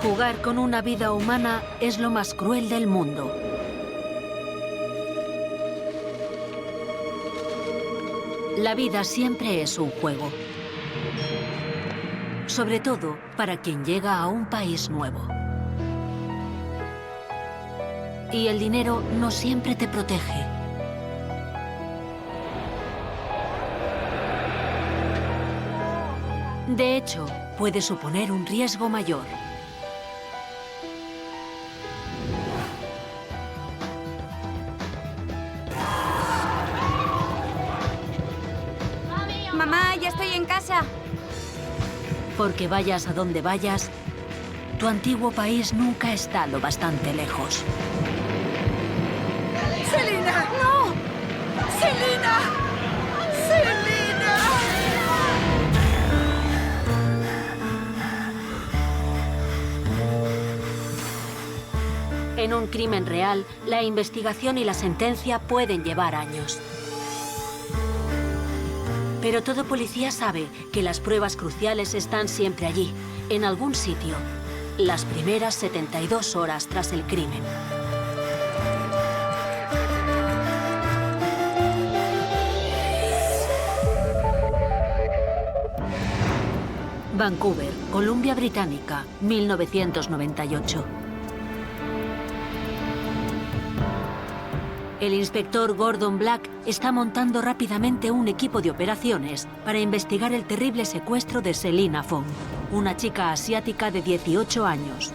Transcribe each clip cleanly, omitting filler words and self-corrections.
Jugar con una vida humana es lo más cruel del mundo. La vida siempre es un juego. Sobre todo para quien llega a un país nuevo. Y el dinero no siempre te protege. De hecho, puede suponer un riesgo mayor. Mamá, ya estoy en casa. Porque vayas a donde vayas, tu antiguo país nunca está lo bastante lejos. ¡Selina! ¡No! ¡Selina! ¡Selina! En un crimen real, la investigación y la sentencia pueden llevar años. Pero todo policía sabe que las pruebas cruciales están siempre allí, en algún sitio, las primeras 72 horas tras el crimen. Vancouver, Columbia Británica, 1998. El inspector Gordon Black está montando rápidamente un equipo de operaciones para investigar el terrible secuestro de Selina Fong, una chica asiática de 18 años.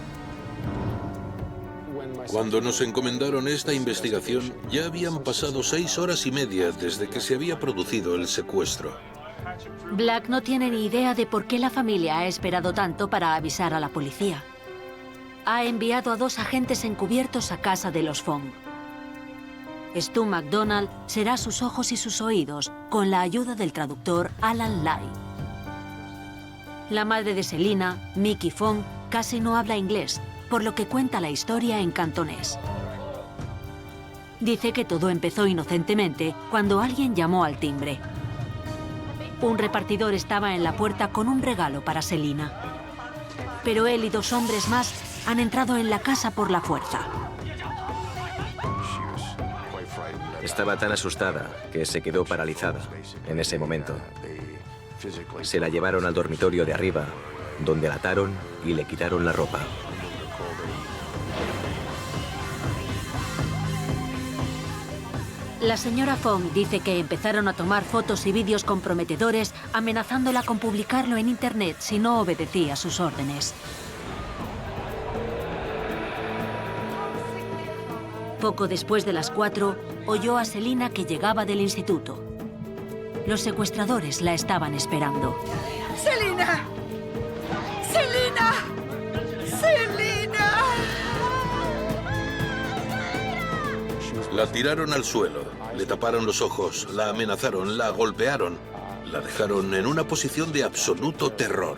Cuando nos encomendaron esta investigación, ya habían pasado 6 horas y media desde que se había producido el secuestro. Black no tiene ni idea de por qué la familia ha esperado tanto para avisar a la policía. Ha enviado a 2 agentes encubiertos a casa de los Fong. Stu McDonald será sus ojos y sus oídos con la ayuda del traductor Alan Lai. La madre de Selina, Mickey Fong, casi no habla inglés, por lo que cuenta la historia en cantonés. Dice que todo empezó inocentemente cuando alguien llamó al timbre. Un repartidor estaba en la puerta con un regalo para Selina. Pero él y 2 hombres más han entrado en la casa por la fuerza. Estaba tan asustada que se quedó paralizada en ese momento. Se la llevaron al dormitorio de arriba, donde la ataron y le quitaron la ropa. La señora Fong dice que empezaron a tomar fotos y vídeos comprometedores, amenazándola con publicarlo en Internet si no obedecía sus órdenes. Poco después de las 4, oyó a Selina que llegaba del instituto. Los secuestradores la estaban esperando. ¡Selina! ¡Selina! ¡Selina! La tiraron al suelo, le taparon los ojos, la amenazaron, la golpearon, la dejaron en una posición de absoluto terror.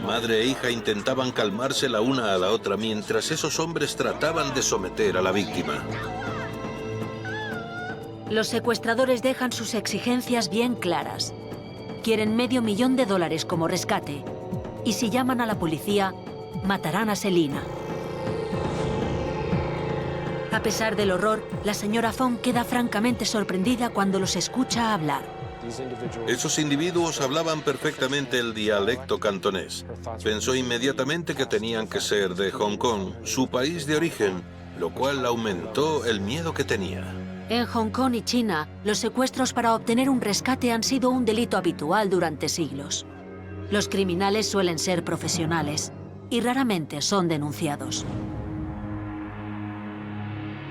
Madre e hija intentaban calmarse la una a la otra mientras esos hombres trataban de someter a la víctima. Los secuestradores dejan sus exigencias bien claras. Quieren $500,000 como rescate. Y si llaman a la policía, matarán a Selina. A pesar del horror, la señora Fong queda francamente sorprendida cuando los escucha hablar. Esos individuos hablaban perfectamente el dialecto cantonés. Pensó inmediatamente que tenían que ser de Hong Kong, su país de origen, lo cual aumentó el miedo que tenía. En Hong Kong y China, los secuestros para obtener un rescate han sido un delito habitual durante siglos. Los criminales suelen ser profesionales y raramente son denunciados.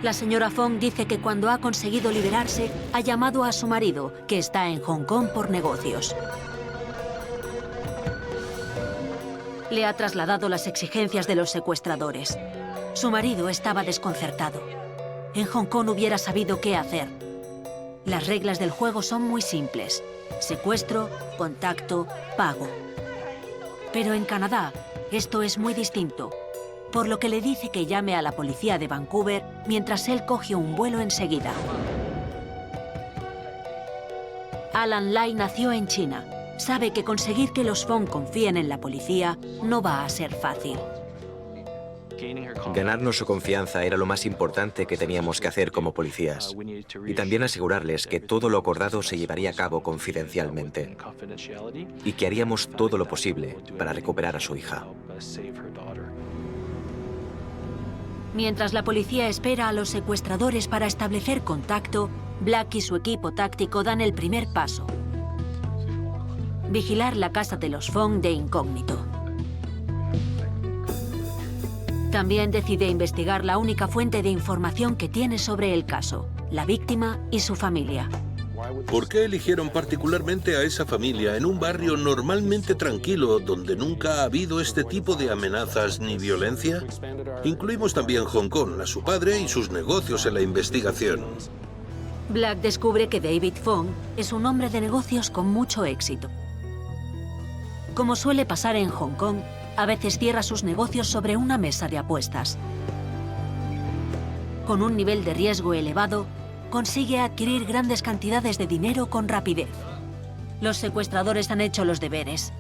La señora Fong dice que cuando ha conseguido liberarse, ha llamado a su marido, que está en Hong Kong por negocios. Le ha trasladado las exigencias de los secuestradores. Su marido estaba desconcertado. En Hong Kong hubiera sabido qué hacer. Las reglas del juego son muy simples: secuestro, contacto, pago. Pero en Canadá, esto es muy distinto, por lo que le dice que llame a la policía de Vancouver mientras él coge un vuelo enseguida. Alan Lai nació en China, sabe que conseguir que los Fong confíen en la policía no va a ser fácil. Ganarnos su confianza era lo más importante que teníamos que hacer como policías. Y también asegurarles que todo lo acordado se llevaría a cabo confidencialmente. Y que haríamos todo lo posible para recuperar a su hija. Mientras la policía espera a los secuestradores para establecer contacto, Black y su equipo táctico dan el primer paso: vigilar la casa de los Fong de incógnito. También decide investigar la única fuente de información que tiene sobre el caso, la víctima y su familia. ¿Por qué eligieron particularmente a esa familia en un barrio normalmente tranquilo donde nunca ha habido este tipo de amenazas ni violencia? Incluimos también Hong Kong, a su padre y sus negocios en la investigación. Black descubre que David Fong es un hombre de negocios con mucho éxito. Como suele pasar en Hong Kong, a veces cierra sus negocios sobre una mesa de apuestas. Con un nivel de riesgo elevado, consigue adquirir grandes cantidades de dinero con rapidez. Los secuestradores han hecho los deberes.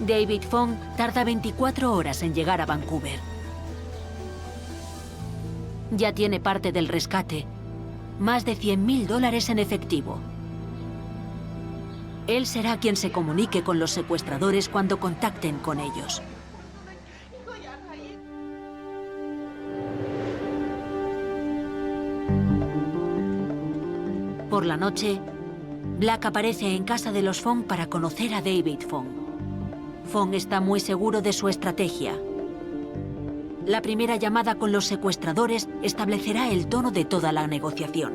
David Fong tarda 24 horas en llegar a Vancouver. Ya tiene parte del rescate, más de $100.000 en efectivo. Él será quien se comunique con los secuestradores cuando contacten con ellos. Por la noche, Black aparece en casa de los Fong para conocer a David Fong. Fong está muy seguro de su estrategia. La primera llamada con los secuestradores establecerá el tono de toda la negociación.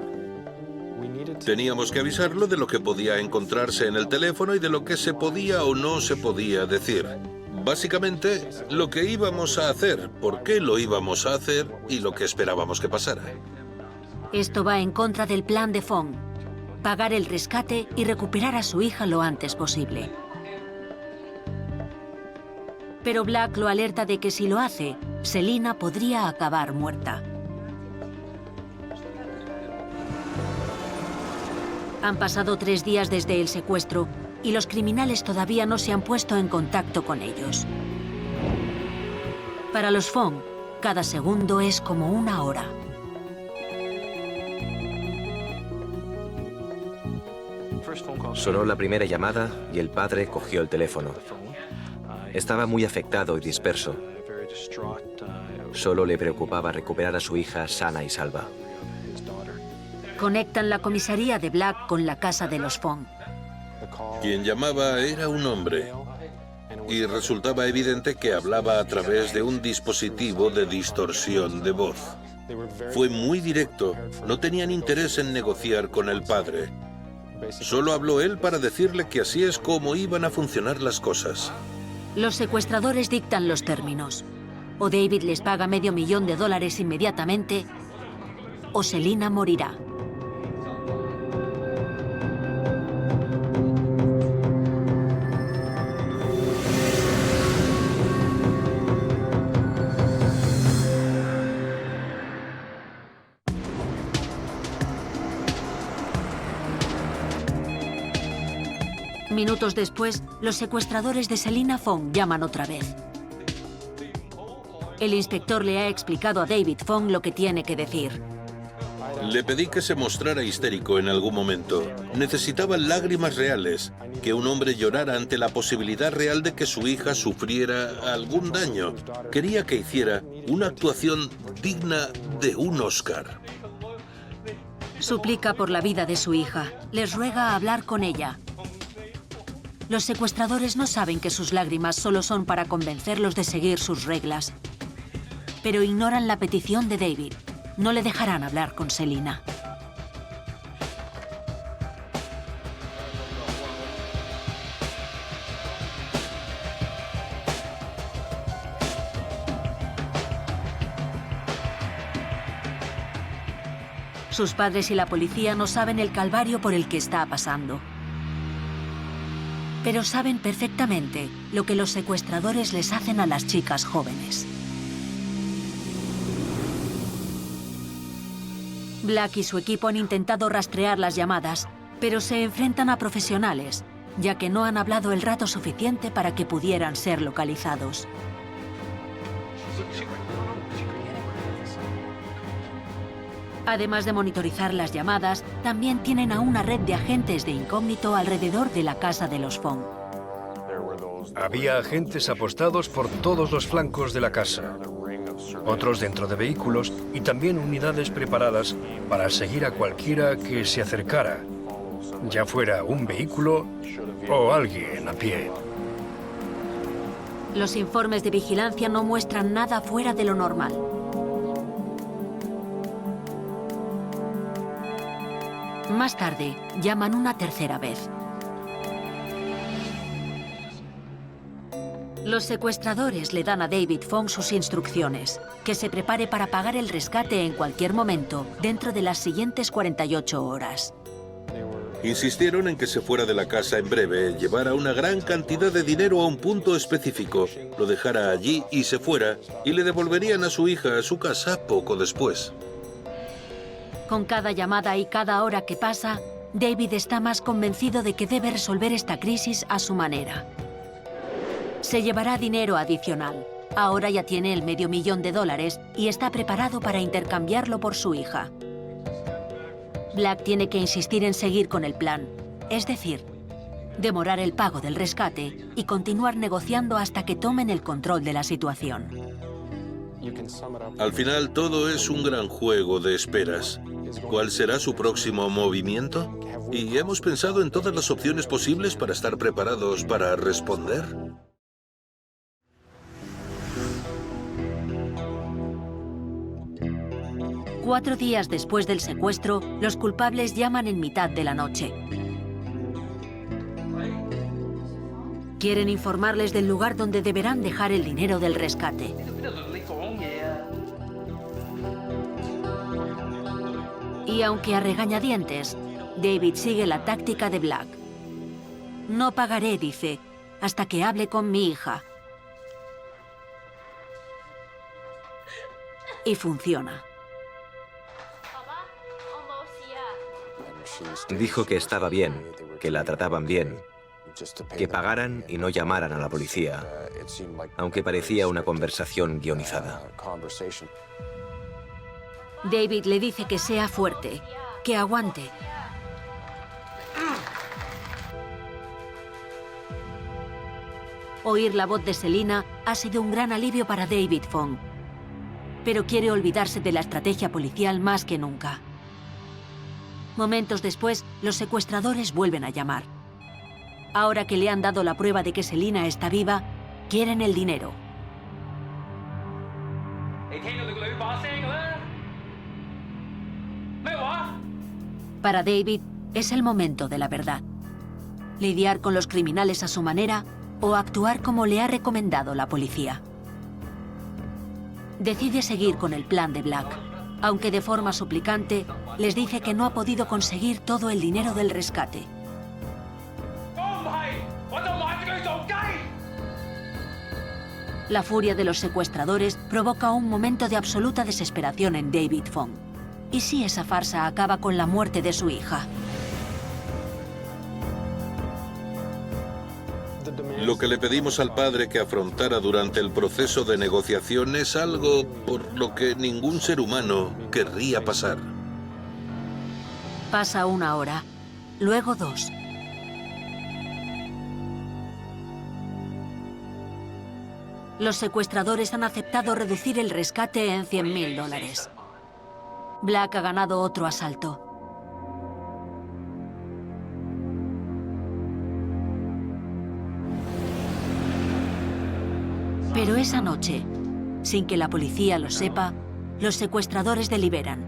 Teníamos que avisarlo de lo que podía encontrarse en el teléfono y de lo que se podía o no se podía decir. Básicamente, lo que íbamos a hacer, por qué lo íbamos a hacer y lo que esperábamos que pasara. Esto va en contra del plan de Fong: pagar el rescate y recuperar a su hija lo antes posible. Pero Black lo alerta de que si lo hace, Selina podría acabar muerta. Han pasado 3 días desde el secuestro y los criminales todavía no se han puesto en contacto con ellos. Para los Fong, cada segundo es como una hora. Sonó la primera llamada y el padre cogió el teléfono. Estaba muy afectado y disperso. Solo le preocupaba recuperar a su hija sana y salva. Conectan la comisaría de Black con la casa de los Fong. Quien llamaba era un hombre y resultaba evidente que hablaba a través de un dispositivo de distorsión de voz. Fue muy directo, no tenían interés en negociar con el padre. Solo habló él para decirle que así es como iban a funcionar las cosas. Los secuestradores dictan los términos. O David les paga $500,000 inmediatamente, o Selina morirá. Minutos después, los secuestradores de Selina Fong llaman otra vez. El inspector le ha explicado a David Fong lo que tiene que decir. Le pedí que se mostrara histérico en algún momento. Necesitaba lágrimas reales, que un hombre llorara ante la posibilidad real de que su hija sufriera algún daño. Quería que hiciera una actuación digna de un Oscar. Suplica por la vida de su hija. Les ruega hablar con ella. Los secuestradores no saben que sus lágrimas solo son para convencerlos de seguir sus reglas. Pero ignoran la petición de David. No le dejarán hablar con Selina. Sus padres y la policía no saben el calvario por el que está pasando. Pero saben perfectamente lo que los secuestradores les hacen a las chicas jóvenes. Black y su equipo han intentado rastrear las llamadas, pero se enfrentan a profesionales, ya que no han hablado el rato suficiente para que pudieran ser localizados. Además de monitorizar las llamadas, también tienen a una red de agentes de incógnito alrededor de la casa de los Fong. Había agentes apostados por todos los flancos de la casa, otros dentro de vehículos y también unidades preparadas para seguir a cualquiera que se acercara, ya fuera un vehículo o alguien a pie. Los informes de vigilancia no muestran nada fuera de lo normal. Más tarde, llaman una tercera vez. Los secuestradores le dan a David Fong sus instrucciones, que se prepare para pagar el rescate en cualquier momento, dentro de las siguientes 48 horas. Insistieron en que se fuera de la casa en breve, llevara una gran cantidad de dinero a un punto específico, lo dejara allí y se fuera, y le devolverían a su hija a su casa poco después. Con cada llamada y cada hora que pasa, David está más convencido de que debe resolver esta crisis a su manera. Se llevará dinero adicional. Ahora ya tiene el $500,000 y está preparado para intercambiarlo por su hija. Black tiene que insistir en seguir con el plan, es decir, demorar el pago del rescate y continuar negociando hasta que tomen el control de la situación. Al final, todo es un gran juego de esperas. ¿Cuál será su próximo movimiento? ¿Y hemos pensado en todas las opciones posibles para estar preparados para responder? Cuatro días después del secuestro, los culpables llaman en mitad de la noche. Quieren informarles del lugar donde deberán dejar el dinero del rescate. Y aunque a regañadientes, David sigue la táctica de Black. No pagaré, dice, hasta que hable con mi hija. Y funciona. Dijo que estaba bien, que la trataban bien, que pagaran y no llamaran a la policía, aunque parecía una conversación guionizada. David le dice que sea fuerte, que aguante. Oír la voz de Selina ha sido un gran alivio para David Fong, pero quiere olvidarse de la estrategia policial más que nunca. Momentos después, los secuestradores vuelven a llamar. Ahora que le han dado la prueba de que Selina está viva, quieren el dinero. Para David, es el momento de la verdad. Lidiar con los criminales a su manera o actuar como le ha recomendado la policía. Decide seguir con el plan de Black, aunque de forma suplicante les dice que no ha podido conseguir todo el dinero del rescate. La furia de los secuestradores provoca un momento de absoluta desesperación en David Fong. ¿Y si esa farsa acaba con la muerte de su hija? Lo que le pedimos al padre que afrontara durante el proceso de negociación es algo por lo que ningún ser humano querría pasar. Pasa una hora, luego 2. Los secuestradores han aceptado reducir el rescate en $100,000. Black ha ganado otro asalto. Pero esa noche, sin que la policía lo sepa, los secuestradores deliberan.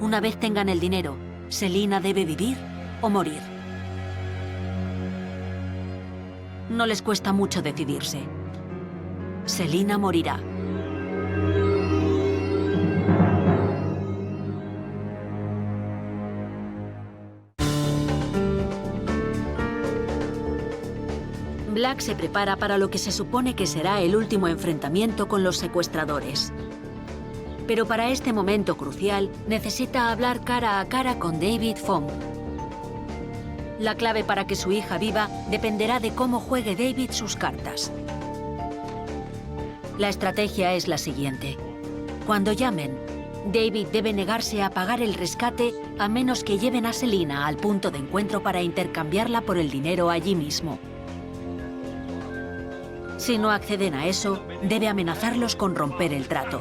Una vez tengan el dinero, Selina debe vivir o morir. No les cuesta mucho decidirse. Selina morirá. Black se prepara para lo que se supone que será el último enfrentamiento con los secuestradores. Pero para este momento crucial, necesita hablar cara a cara con David Fong. La clave para que su hija viva dependerá de cómo juegue David sus cartas. La estrategia es la siguiente. Cuando llamen, David debe negarse a pagar el rescate a menos que lleven a Selina al punto de encuentro para intercambiarla por el dinero allí mismo. Si no acceden a eso, debe amenazarlos con romper el trato.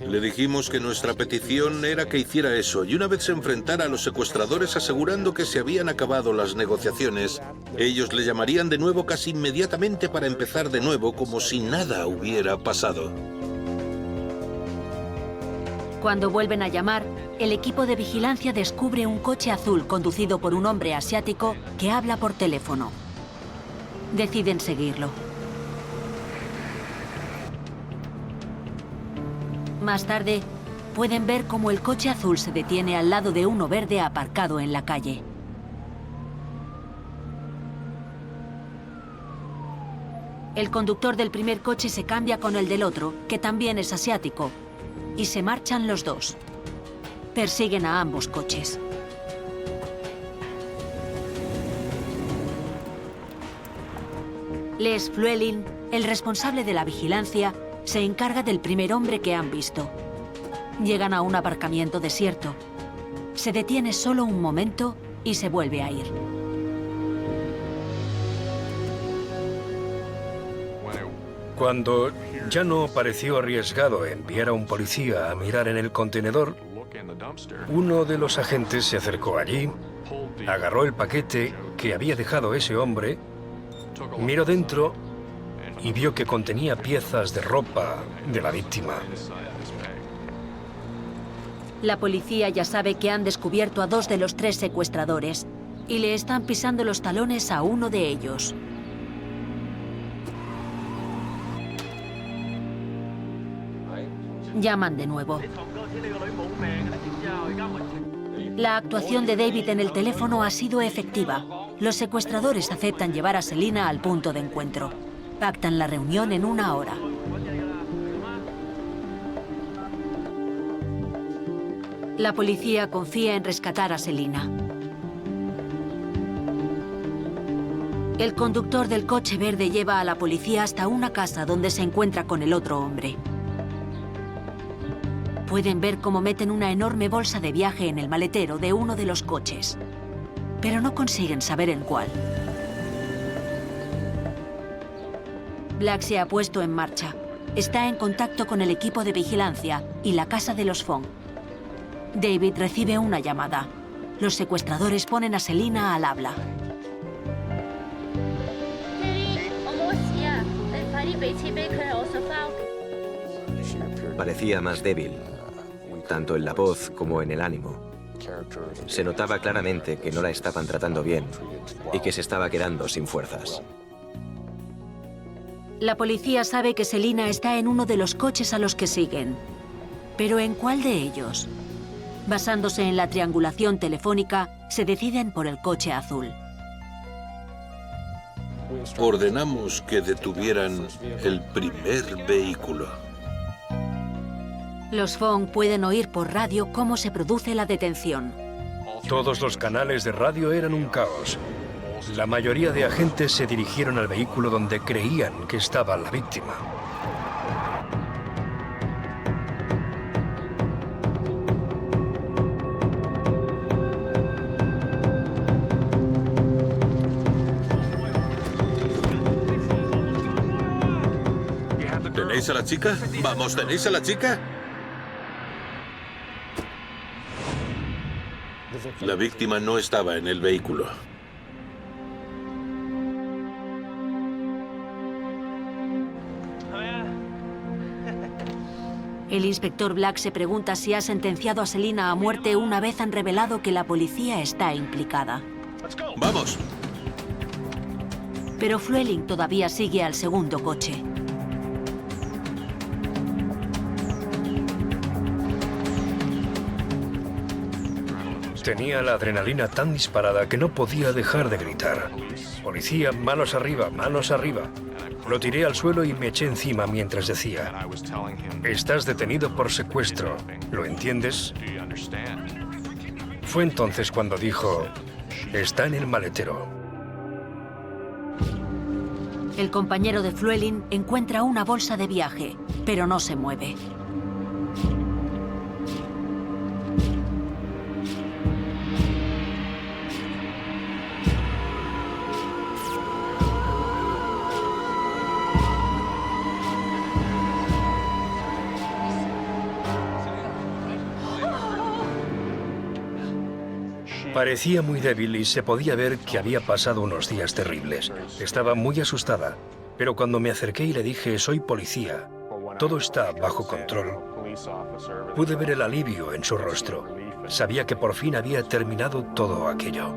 Le dijimos que nuestra petición era que hiciera eso, y una vez se enfrentara a los secuestradores asegurando que se habían acabado las negociaciones, ellos le llamarían de nuevo casi inmediatamente para empezar de nuevo como si nada hubiera pasado. Cuando vuelven a llamar, el equipo de vigilancia descubre un coche azul conducido por un hombre asiático que habla por teléfono. Deciden seguirlo. Más tarde, pueden ver cómo el coche azul se detiene al lado de uno verde aparcado en la calle. El conductor del primer coche se cambia con el del otro, que también es asiático, y se marchan los dos. Persiguen a ambos coches. Les Fluelin, el responsable de la vigilancia, se encarga del primer hombre que han visto. Llegan a un aparcamiento desierto. Se detiene solo un momento y se vuelve a ir. Cuando ya no pareció arriesgado enviar a un policía a mirar en el contenedor, uno de los agentes se acercó allí, agarró el paquete que había dejado ese hombre, miró dentro y vio que contenía piezas de ropa de la víctima. La policía ya sabe que han descubierto a 2 de los 3 secuestradores y le están pisando los talones a uno de ellos. Llaman de nuevo. La actuación de David en el teléfono ha sido efectiva. Los secuestradores aceptan llevar a Selina al punto de encuentro. Pactan la reunión en 1 hora. La policía confía en rescatar a Selina. El conductor del coche verde lleva a la policía hasta una casa donde se encuentra con el otro hombre. Pueden ver cómo meten una enorme bolsa de viaje en el maletero de uno de los coches, pero no consiguen saber en cuál. Black se ha puesto en marcha. Está en contacto con el equipo de vigilancia y la casa de los Fong. David recibe una llamada. Los secuestradores ponen a Selina al habla. Parecía más débil, tanto en la voz como en el ánimo. Se notaba claramente que no la estaban tratando bien y que se estaba quedando sin fuerzas. La policía sabe que Selina está en uno de los coches a los que siguen. ¿Pero en cuál de ellos? Basándose en la triangulación telefónica, se deciden por el coche azul. Ordenamos que detuvieran el primer vehículo. Los Fong pueden oír por radio cómo se produce la detención. Todos los canales de radio eran un caos. La mayoría de agentes se dirigieron al vehículo donde creían que estaba la víctima. ¿Tenéis a la chica? Vamos, ¿tenéis a la chica? La víctima no estaba en el vehículo. El inspector Black se pregunta si ha sentenciado a Selina a muerte una vez han revelado que la policía está implicada. ¡Vamos! Pero Fluelin todavía sigue al segundo coche. Tenía la adrenalina tan disparada que no podía dejar de gritar. Policía, manos arriba, manos arriba. Lo tiré al suelo y me eché encima mientras decía: estás detenido por secuestro, ¿lo entiendes? Fue entonces cuando dijo: está en el maletero. El compañero de Llewellyn encuentra una bolsa de viaje, pero no se mueve. Parecía muy débil y se podía ver que había pasado unos días terribles. Estaba muy asustada, pero cuando me acerqué y le dije: soy policía, todo está bajo control, pude ver el alivio en su rostro. Sabía que por fin había terminado todo aquello.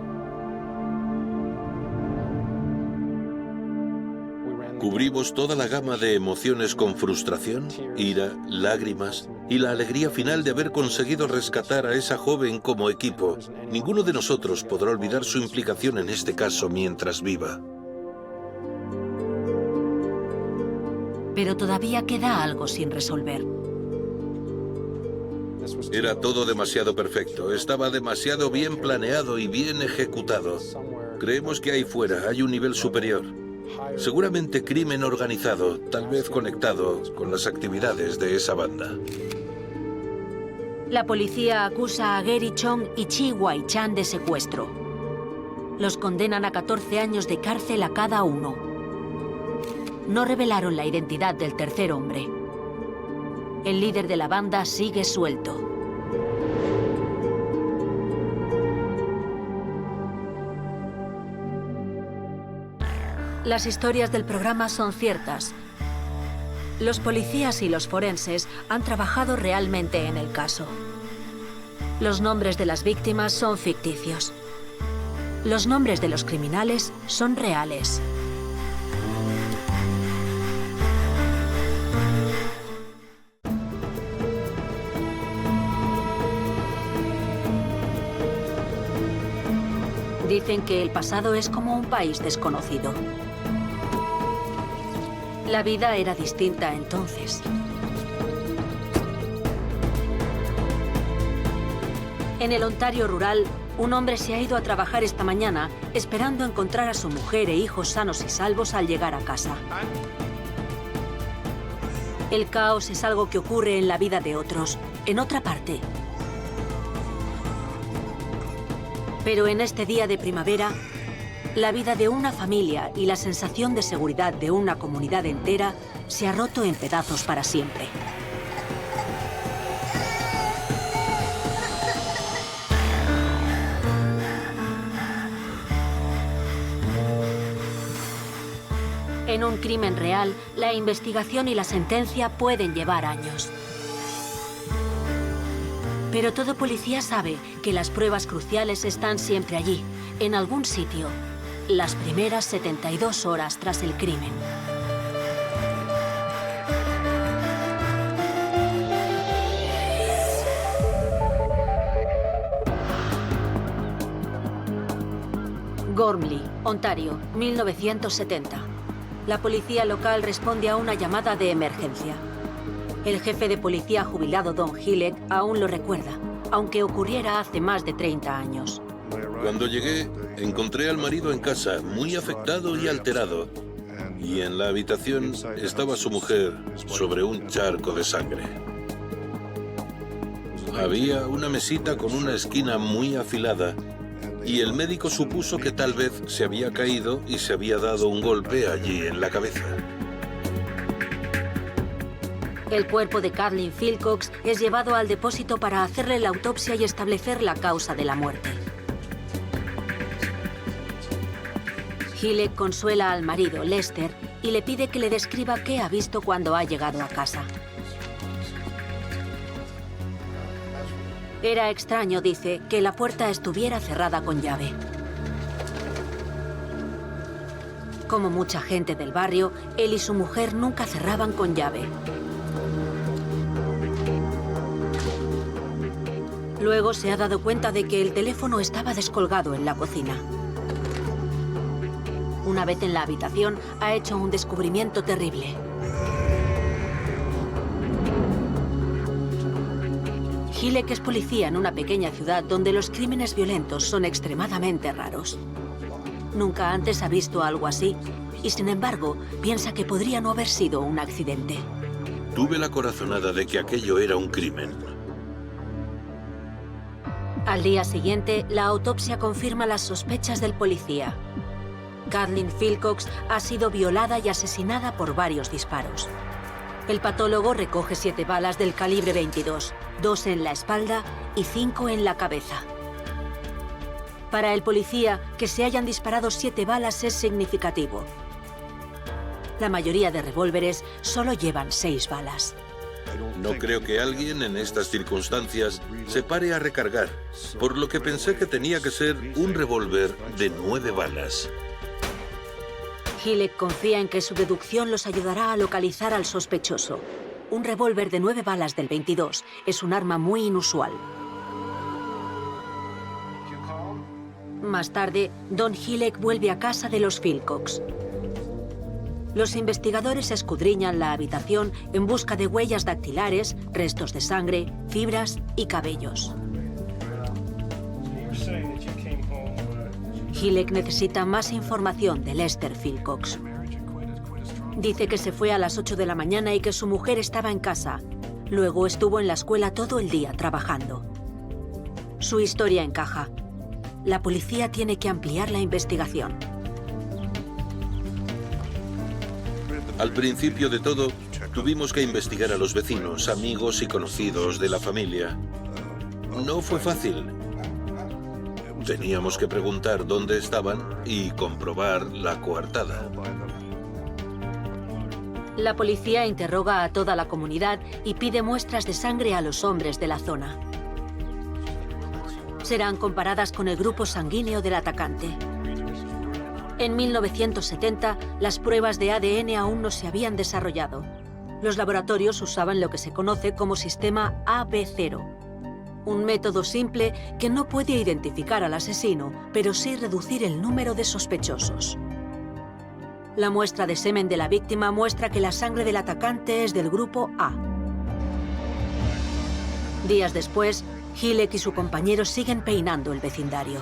Cubrimos toda la gama de emociones con frustración, ira, lágrimas y la alegría final de haber conseguido rescatar a esa joven como equipo. Ninguno de nosotros podrá olvidar su implicación en este caso mientras viva. Pero todavía queda algo sin resolver. Era todo demasiado perfecto, estaba demasiado bien planeado y bien ejecutado. Creemos que ahí fuera hay un nivel superior. Seguramente crimen organizado, tal vez conectado con las actividades de esa banda. La policía acusa a Gary Chong y Chi Wai-chan de secuestro. Los condenan a 14 años de cárcel a cada uno. No revelaron la identidad del tercer hombre. El líder de la banda sigue suelto. Las historias del programa son ciertas. Los policías y los forenses han trabajado realmente en el caso. Los nombres de las víctimas son ficticios. Los nombres de los criminales son reales. Dicen que el pasado es como un país desconocido. La vida era distinta entonces. En el Ontario rural, un hombre se ha ido a trabajar esta mañana esperando encontrar a su mujer e hijos sanos y salvos al llegar a casa. El caos es algo que ocurre en la vida de otros, en otra parte. Pero en este día de primavera, la vida de una familia y la sensación de seguridad de una comunidad entera se ha roto en pedazos para siempre. En un crimen real, la investigación y la sentencia pueden llevar años. Pero todo policía sabe que las pruebas cruciales están siempre allí, en algún sitio, las primeras 72 horas tras el crimen. Gormley, Ontario, 1970. La policía local responde a una llamada de emergencia. El jefe de policía jubilado Don Hillett aún lo recuerda, aunque ocurriera hace más de 30 años. Cuando llegué, encontré al marido en casa, muy afectado y alterado. Y en la habitación estaba su mujer sobre un charco de sangre. Había una mesita con una esquina muy afilada y el médico supuso que tal vez se había caído y se había dado un golpe allí en la cabeza. El cuerpo de Kathleen Philcox es llevado al depósito para hacerle la autopsia y establecer la causa de la muerte. Hillett consuela al marido, Lester, y le pide que le describa qué ha visto cuando ha llegado a casa. Era extraño, dice, que la puerta estuviera cerrada con llave. Como mucha gente del barrio, él y su mujer nunca cerraban con llave. Luego se ha dado cuenta de que el teléfono estaba descolgado en la cocina. Una vez en la habitación, ha hecho un descubrimiento terrible. Hilek es policía en una pequeña ciudad donde los crímenes violentos son extremadamente raros. Nunca antes ha visto algo así y, sin embargo, piensa que podría no haber sido un accidente. Tuve la corazonada de que aquello era un crimen. Al día siguiente, la autopsia confirma las sospechas del policía. Kathleen Philcox ha sido violada y asesinada por varios disparos. El patólogo recoge 7 balas del calibre 22, 2 en la espalda y 5 en la cabeza. Para el policía, que se hayan disparado 7 balas es significativo. La mayoría de revólveres solo llevan 6 balas. No creo que alguien en estas circunstancias se pare a recargar, por lo que pensé que tenía que ser un revólver de 9 balas. Hilek confía en que su deducción los ayudará a localizar al sospechoso. Un revólver de 9 balas del 22 es un arma muy inusual. Más tarde, Don Hilek vuelve a casa de los Philcox. Los investigadores escudriñan la habitación en busca de huellas dactilares, restos de sangre, fibras y cabellos. Hilek necesita más información de Lester Philcox. Dice que se fue a las 8 de la mañana y que su mujer estaba en casa. Luego estuvo en la escuela todo el día trabajando. Su historia encaja. La policía tiene que ampliar la investigación. Al principio de todo, tuvimos que investigar a los vecinos, amigos y conocidos de la familia. No fue fácil. Teníamos que preguntar dónde estaban y comprobar la coartada. La policía interroga a toda la comunidad y pide muestras de sangre a los hombres de la zona. Serán comparadas con el grupo sanguíneo del atacante. En 1970, las pruebas de ADN aún no se habían desarrollado. Los laboratorios usaban lo que se conoce como sistema AB0. Un método simple que no puede identificar al asesino, pero sí reducir el número de sospechosos. La muestra de semen de la víctima muestra que la sangre del atacante es del grupo A. Días después, Hilek y su compañero siguen peinando el vecindario.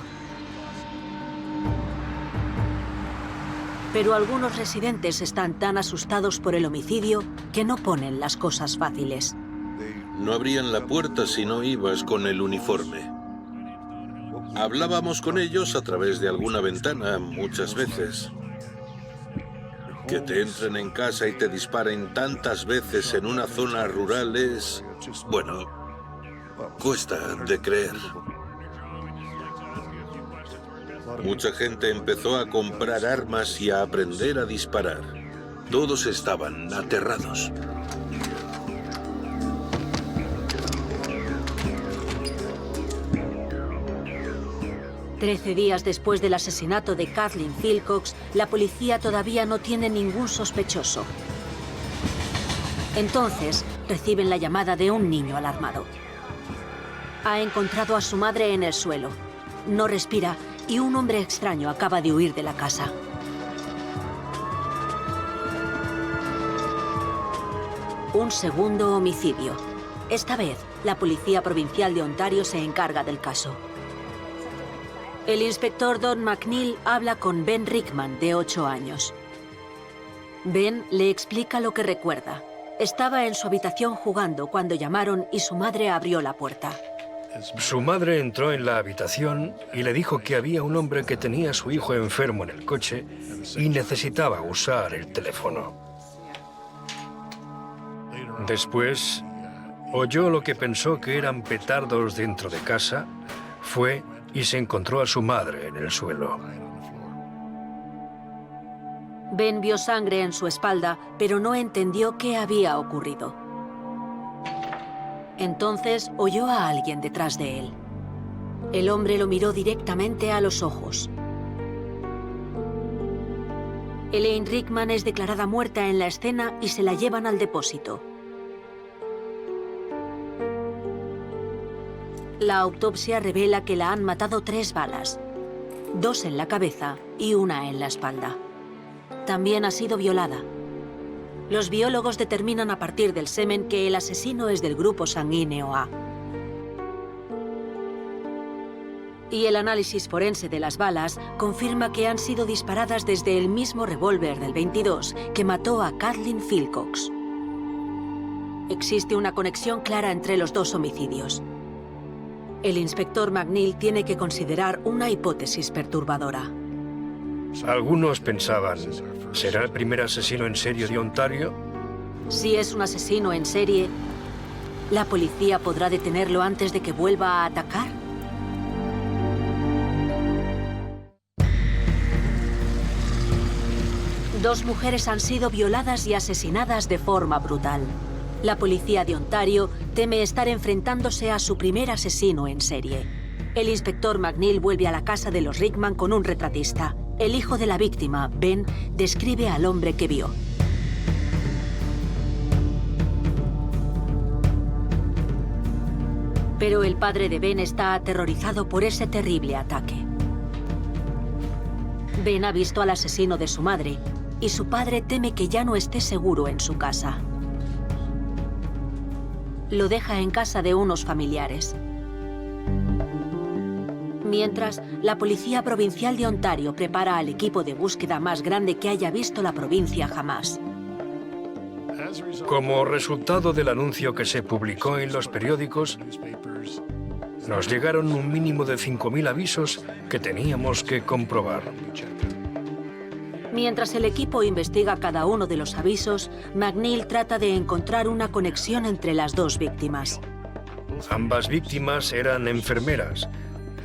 Pero algunos residentes están tan asustados por el homicidio que no ponen las cosas fáciles. No abrían la puerta si no ibas con el uniforme. Hablábamos con ellos a través de alguna ventana muchas veces. Que te entren en casa y te disparen tantas veces en una zona rural es... bueno, cuesta de creer. Mucha gente empezó a comprar armas y a aprender a disparar. Todos estaban aterrados. Trece días después del asesinato de Kathleen Philcox, la policía todavía no tiene ningún sospechoso. Entonces, reciben la llamada de un niño alarmado. Ha encontrado a su madre en el suelo. No respira y un hombre extraño acaba de huir de la casa. Un segundo homicidio. Esta vez, la Policía Provincial de Ontario se encarga del caso. El inspector Don McNeil habla con Ben Rickman, de 8 años. Ben le explica lo que recuerda. Estaba en su habitación jugando cuando llamaron y su madre abrió la puerta. Su madre entró en la habitación y le dijo que había un hombre que tenía a su hijo enfermo en el coche y necesitaba usar el teléfono. Después, oyó lo que pensó que eran petardos dentro de casa, fue y se encontró a su madre en el suelo. Ben vio sangre en su espalda, pero no entendió qué había ocurrido. Entonces oyó a alguien detrás de él. El hombre lo miró directamente a los ojos. Elaine Rickman es declarada muerta en la escena y se la llevan al depósito. La autopsia revela que la han matado 3 balas, 2 en la cabeza y 1 en la espalda. también ha sido violada. Los biólogos determinan a partir del semen que el asesino es del grupo sanguíneo A. Y el análisis forense de las balas confirma que han sido disparadas desde el mismo revólver del 22 que mató a Kathleen Philcox. Existe una conexión clara entre los dos homicidios. El inspector McNeil tiene que considerar una hipótesis perturbadora. Algunos pensaban, ¿será el primer asesino en serie de Ontario? Si es un asesino en serie, ¿la policía podrá detenerlo antes de que vuelva a atacar? Dos mujeres han sido violadas y asesinadas de forma brutal. La policía de Ontario teme estar enfrentándose a su primer asesino en serie. El inspector McNeil vuelve a la casa de los Rickman con un retratista. El hijo de la víctima, Ben, describe al hombre que vio. Pero el padre de Ben está aterrorizado por ese terrible ataque. Ben ha visto al asesino de su madre y su padre teme que ya no esté seguro en su casa. Lo deja en casa de unos familiares. Mientras, la Policía Provincial de Ontario prepara al equipo de búsqueda más grande que haya visto la provincia jamás. Como resultado del anuncio que se publicó en los periódicos, nos llegaron un mínimo de 5.000 avisos que teníamos que comprobar. Mientras el equipo investiga cada uno de los avisos, McNeil trata de encontrar una conexión entre las dos víctimas. Ambas víctimas eran enfermeras.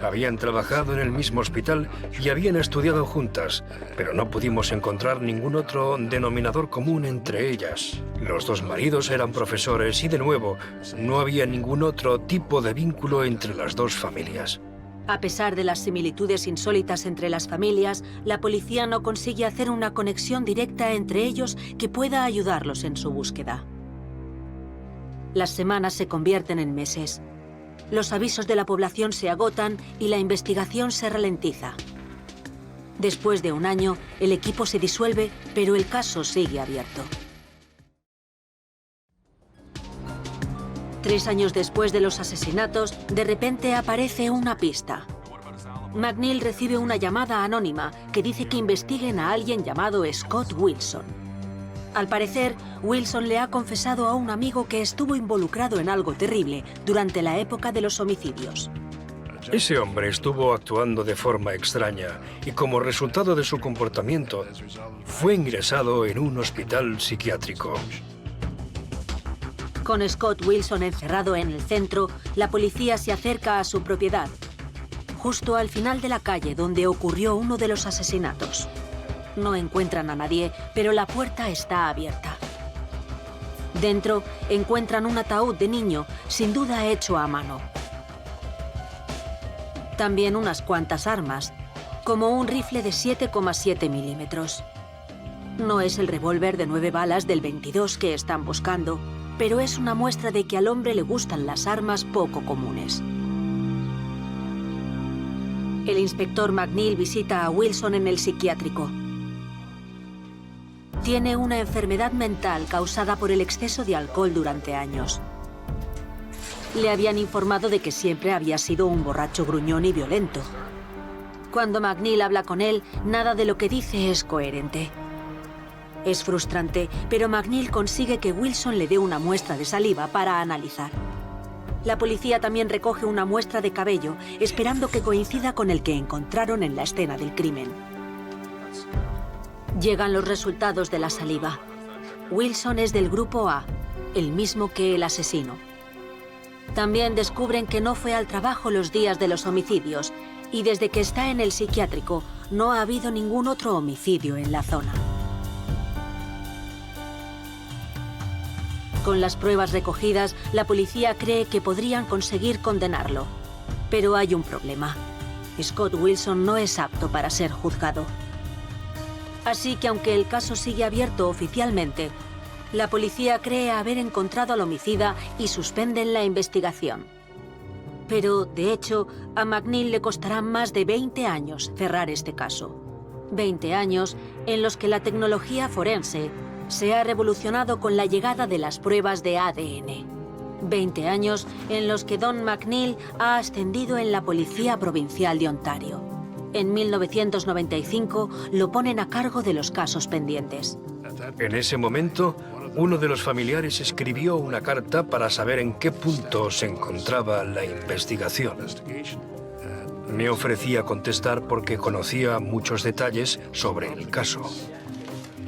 Habían trabajado en el mismo hospital y habían estudiado juntas, pero no pudimos encontrar ningún otro denominador común entre ellas. Los dos maridos eran profesores y, de nuevo, no había ningún otro tipo de vínculo entre las dos familias. A pesar de las similitudes insólitas entre las familias, la policía no consigue hacer una conexión directa entre ellos que pueda ayudarlos en su búsqueda. Las semanas se convierten en meses. Los avisos de la población se agotan y la investigación se ralentiza. Después de un año, el equipo se disuelve, pero el caso sigue abierto. 3 años después de los asesinatos, de repente aparece una pista. McNeil recibe una llamada anónima que dice que investiguen a alguien llamado Scott Wilson. Al parecer, Wilson le ha confesado a un amigo que estuvo involucrado en algo terrible durante la época de los homicidios. Ese hombre estuvo actuando de forma extraña y, como resultado de su comportamiento, fue ingresado en un hospital psiquiátrico. Con Scott Wilson encerrado en el centro, la policía se acerca a su propiedad, justo al final de la calle donde ocurrió uno de los asesinatos. No encuentran a nadie, pero la puerta está abierta. Dentro encuentran un ataúd de niño, sin duda hecho a mano. También unas cuantas armas, como un rifle de 7,7 milímetros. No es el revólver de 9 balas del 22 que están buscando, pero es una muestra de que al hombre le gustan las armas poco comunes. El inspector McNeil visita a Wilson en el psiquiátrico. Tiene una enfermedad mental causada por el exceso de alcohol durante años. Le habían informado de que siempre había sido un borracho gruñón y violento. Cuando McNeil habla con él, nada de lo que dice es coherente. Es frustrante, pero McNeil consigue que Wilson le dé una muestra de saliva para analizar. La policía también recoge una muestra de cabello, esperando que coincida con el que encontraron en la escena del crimen. Llegan los resultados de la saliva. Wilson es del grupo A, el mismo que el asesino. También descubren que no fue al trabajo los días de los homicidios y desde que está en el psiquiátrico no ha habido ningún otro homicidio en la zona. Con las pruebas recogidas, la policía cree que podrían conseguir condenarlo. Pero hay un problema. Scott Wilson no es apto para ser juzgado. Así que aunque el caso sigue abierto oficialmente, la policía cree haber encontrado al homicida y suspenden la investigación. Pero, de hecho, a McNeil le costará más de 20 años cerrar este caso. 20 años en los que la tecnología forense se ha revolucionado con la llegada de las pruebas de ADN. 20 años en los que Don McNeil ha ascendido en la Policía Provincial de Ontario. En 1995 lo ponen a cargo de los casos pendientes. En ese momento, uno de los familiares escribió una carta para saber en qué punto se encontraba la investigación. Me ofrecía contestar porque conocía muchos detalles sobre el caso.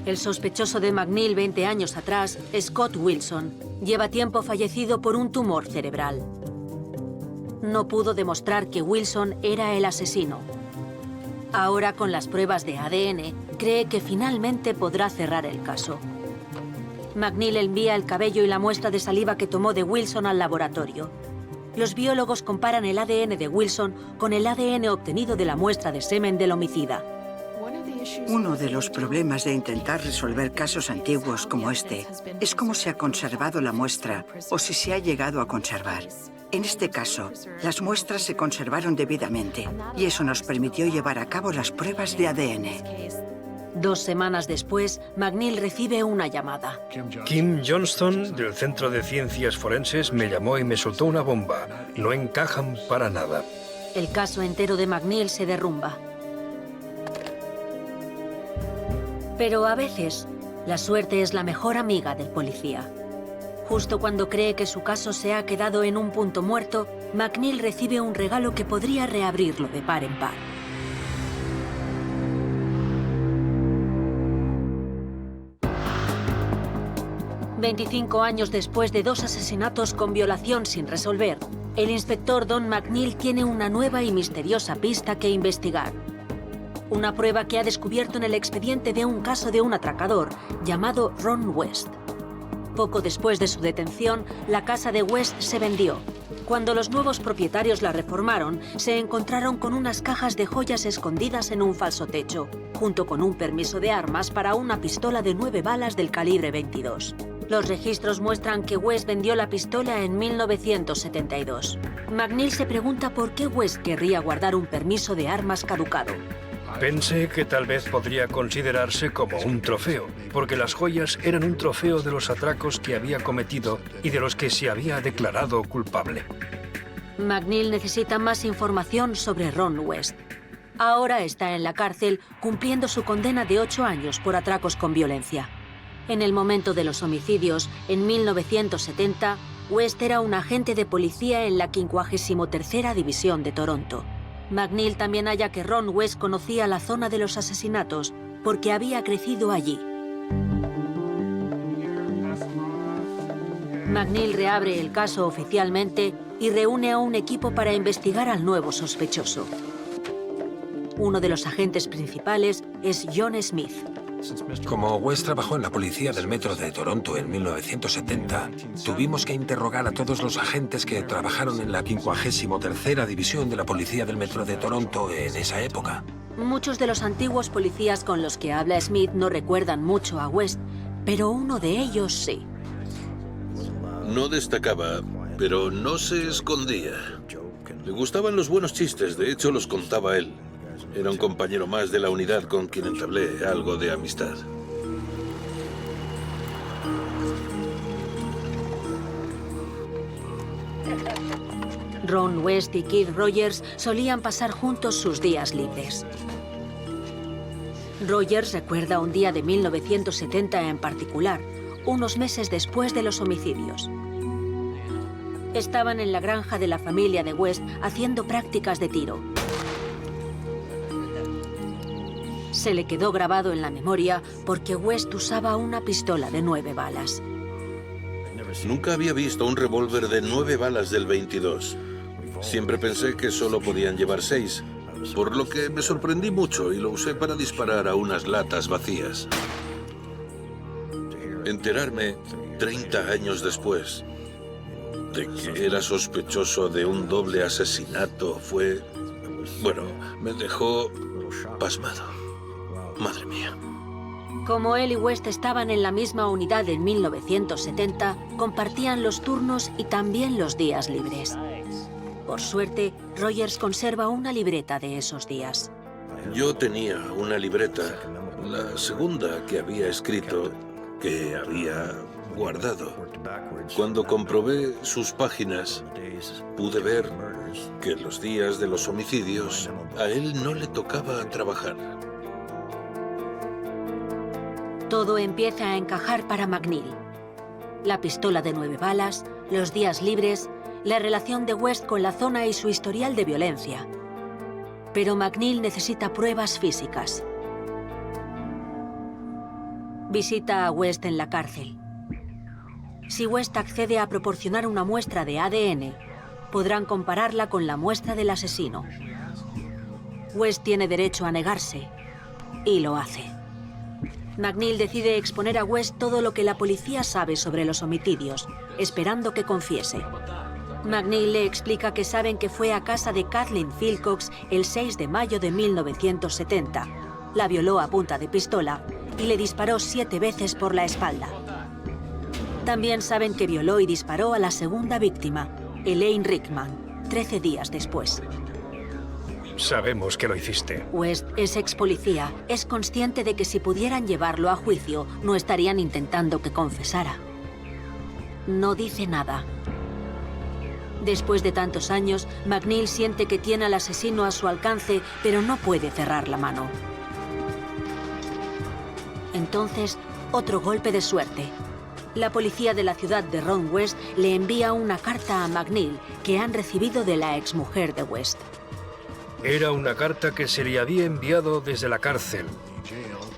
El sospechoso de McNeil 20 años atrás, Scott Wilson, lleva tiempo fallecido por un tumor cerebral. No pudo demostrar que Wilson era el asesino. Ahora, con las pruebas de ADN, cree que finalmente podrá cerrar el caso. McNeil envía el cabello y la muestra de saliva que tomó de Wilson al laboratorio. Los biólogos comparan el ADN de Wilson con el ADN obtenido de la muestra de semen del homicida. Uno de los problemas de intentar resolver casos antiguos como este es cómo se ha conservado la muestra o si se ha llegado a conservar. En este caso, las muestras se conservaron debidamente y eso nos permitió llevar a cabo las pruebas de ADN. 2 semanas después, McNeil recibe una llamada. Kim Johnston, del Centro de Ciencias Forenses, me llamó y me soltó una bomba. No encajan para nada. El caso entero de McNeil se derrumba. Pero a veces, la suerte es la mejor amiga del policía. Justo cuando cree que su caso se ha quedado en un punto muerto, McNeil recibe un regalo que podría reabrirlo de par en par. «25 años después de 2 asesinatos con violación sin resolver, el inspector Don McNeil tiene una nueva y misteriosa pista que investigar. Una prueba que ha descubierto en el expediente de un caso de un atracador llamado Ron West. Poco después de su detención, la casa de West se vendió. Cuando los nuevos propietarios la reformaron, se encontraron con unas cajas de joyas escondidas en un falso techo, junto con un permiso de armas para una pistola de 9 balas del calibre 22. Los registros muestran que West vendió la pistola en 1972. McNeil se pregunta por qué West querría guardar un permiso de armas caducado. Pensé que tal vez podría considerarse como un trofeo, porque las joyas eran un trofeo de los atracos que había cometido y de los que se había declarado culpable. McNeil necesita más información sobre Ron West. Ahora está en la cárcel cumpliendo su condena de 8 años por atracos con violencia. En el momento de los homicidios, en 1970, West era un agente de policía en la 53ª División de Toronto. McNeil también halla que Ron West conocía la zona de los asesinatos porque había crecido allí. McNeil reabre el caso oficialmente y reúne a un equipo para investigar al nuevo sospechoso. Uno de los agentes principales es John Smith. Como West trabajó en la policía del metro de Toronto en 1970, tuvimos que interrogar a todos los agentes que trabajaron en la 53ª División de la Policía del Metro de Toronto en esa época. Muchos de los antiguos policías con los que habla Smith no recuerdan mucho a West, pero uno de ellos sí. No destacaba, pero no se escondía. Le gustaban los buenos chistes, de hecho los contaba él. Era un compañero más de la unidad con quien entablé algo de amistad. Ron West y Keith Rogers solían pasar juntos sus días libres. Rogers recuerda un día de 1970 en particular, unos meses después de los homicidios. Estaban en la granja de la familia de West haciendo prácticas de tiro. Se le quedó grabado en la memoria porque West usaba una pistola de 9 balas. Nunca había visto un revólver de 9 balas del 22. Siempre pensé que solo podían llevar 6, por lo que me sorprendí mucho y lo usé para disparar a unas latas vacías. Enterarme 30 años después de que era sospechoso de un doble asesinato fue... bueno, me dejó pasmado. Madre mía. Como él y West estaban en la misma unidad en 1970, compartían los turnos y también los días libres. Por suerte, Rogers conserva una libreta de esos días. Yo tenía una libreta, la segunda que había escrito, que había guardado. Cuando comprobé sus páginas, pude ver que los días de los homicidios a él no le tocaba trabajar. Todo empieza a encajar para McNeil. La pistola de 9 balas, los días libres, la relación de West con la zona y su historial de violencia. Pero McNeil necesita pruebas físicas. Visita a West en la cárcel. Si West accede a proporcionar una muestra de ADN, podrán compararla con la muestra del asesino. West tiene derecho a negarse, y lo hace. McNeil decide exponer a West todo lo que la policía sabe sobre los homicidios, esperando que confiese. McNeil le explica que saben que fue a casa de Kathleen Philcox el 6 de mayo de 1970. La violó a punta de pistola y le disparó 7 veces por la espalda. También saben que violó y disparó a la segunda víctima, Elaine Rickman, 13 días después. Sabemos que lo hiciste. West es ex policía, es consciente de que si pudieran llevarlo a juicio, no estarían intentando que confesara. No dice nada. Después de tantos años, McNeil siente que tiene al asesino a su alcance, pero no puede cerrar la mano. Entonces, otro golpe de suerte. La policía de la ciudad de Ron West le envía una carta a McNeil que han recibido de la exmujer de West. Era una carta que se le había enviado desde la cárcel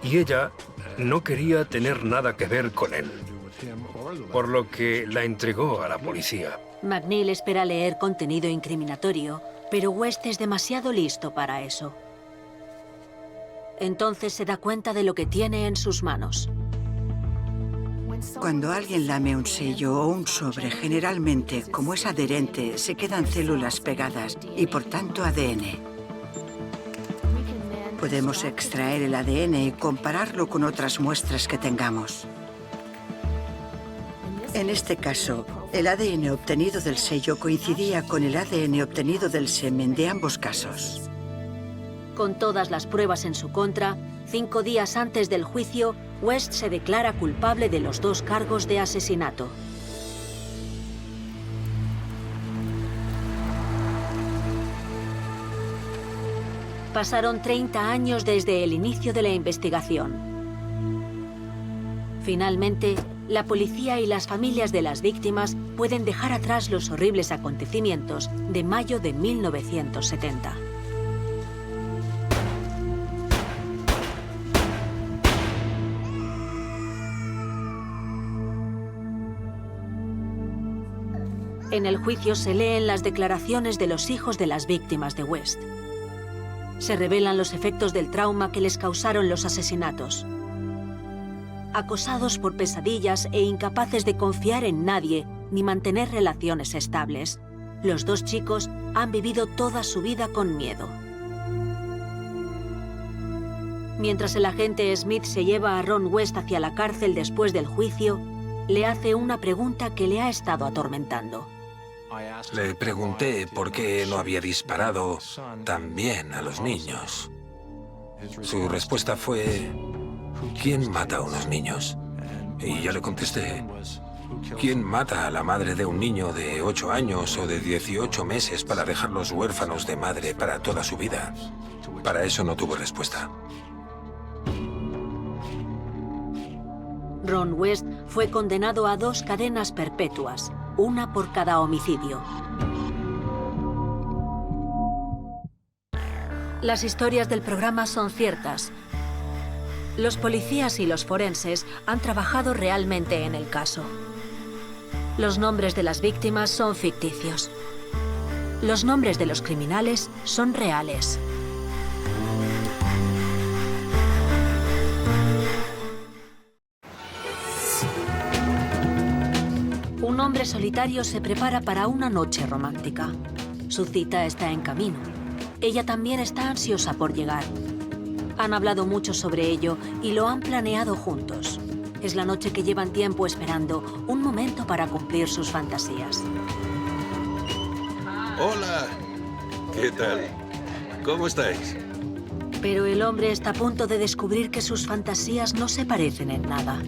y ella no quería tener nada que ver con él, por lo que la entregó a la policía. McNeil espera leer contenido incriminatorio, pero West es demasiado listo para eso. Entonces se da cuenta de lo que tiene en sus manos. Cuando alguien lame un sello o un sobre, generalmente, como es adherente, se quedan células pegadas y, por tanto, ADN. Podemos extraer el ADN y compararlo con otras muestras que tengamos. En este caso, el ADN obtenido del sello coincidía con el ADN obtenido del semen de ambos casos. Con todas las pruebas en su contra, 5 días antes del juicio, West se declara culpable de los 2 cargos de asesinato. Pasaron 30 años desde el inicio de la investigación. Finalmente, la policía y las familias de las víctimas pueden dejar atrás los horribles acontecimientos de mayo de 1970. En el juicio se leen las declaraciones de los hijos de las víctimas de West. Se revelan los efectos del trauma que les causaron los asesinatos. Acosados por pesadillas e incapaces de confiar en nadie ni mantener relaciones estables, los 2 chicos han vivido toda su vida con miedo. Mientras el agente Smith se lleva a Ron West hacia la cárcel después del juicio, le hace una pregunta que le ha estado atormentando. Le pregunté por qué no había disparado también a los niños. Su respuesta fue: ¿quién mata a unos niños? Y yo le contesté: ¿quién mata a la madre de un niño de 8 años o de 18 meses para dejarlos huérfanos de madre para toda su vida? Para eso no tuvo respuesta. Ron West fue condenado a 2 cadenas perpetuas, una por cada homicidio. Las historias del programa son ciertas. Los policías y los forenses han trabajado realmente en el caso. Los nombres de las víctimas son ficticios. Los nombres de los criminales son reales. Un hombre solitario se prepara para una noche romántica. Su cita está en camino. Ella también está ansiosa por llegar. Han hablado mucho sobre ello y lo han planeado juntos. Es la noche que llevan tiempo esperando, un momento para cumplir sus fantasías. Hola, ¿qué tal? ¿Cómo estáis? Pero el hombre está a punto de descubrir que sus fantasías no se parecen en nada.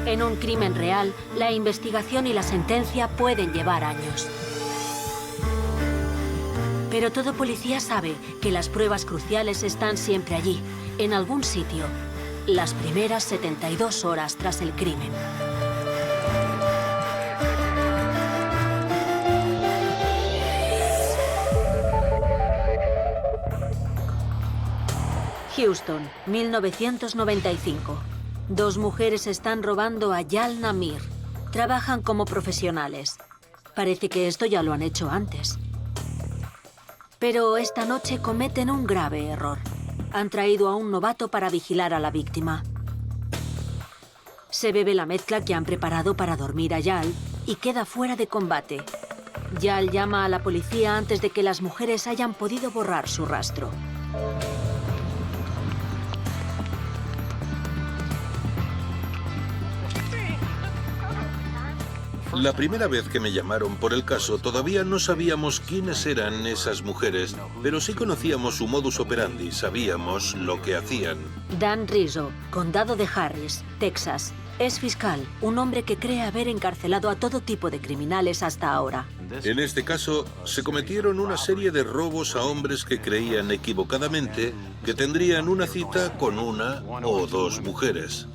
En un crimen real, la investigación y la sentencia pueden llevar años. Pero todo policía sabe que las pruebas cruciales están siempre allí, en algún sitio, las primeras 72 horas tras el crimen. Houston, 1995. Dos mujeres están robando a Yalna Mir. Trabajan como profesionales. Parece que esto ya lo han hecho antes. Pero esta noche cometen un grave error. Han traído a un novato para vigilar a la víctima. Se bebe la mezcla que han preparado para dormir a Yal y queda fuera de combate. Yal llama a la policía antes de que las mujeres hayan podido borrar su rastro. La primera vez que me llamaron por el caso, todavía no sabíamos quiénes eran esas mujeres, pero sí conocíamos su modus operandi, sabíamos lo que hacían. Dan Rizzo, condado de Harris, Texas. Es fiscal, un hombre que cree haber encarcelado a todo tipo de criminales hasta ahora. En este caso, se cometieron una serie de robos a hombres que creían equivocadamente que tendrían una cita con una o dos mujeres.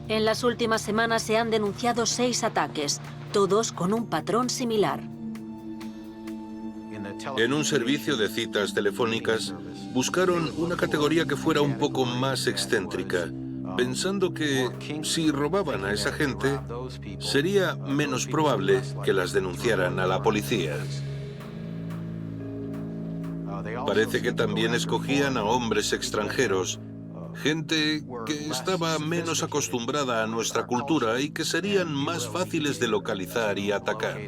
En las últimas semanas se han denunciado 6 ataques, todos con un patrón similar. En un servicio de citas telefónicas, buscaron una categoría que fuera un poco más excéntrica, pensando que si robaban a esa gente, sería menos probable que las denunciaran a la policía. Parece que también escogían a hombres extranjeros, gente que estaba menos acostumbrada a nuestra cultura y que serían más fáciles de localizar y atacar.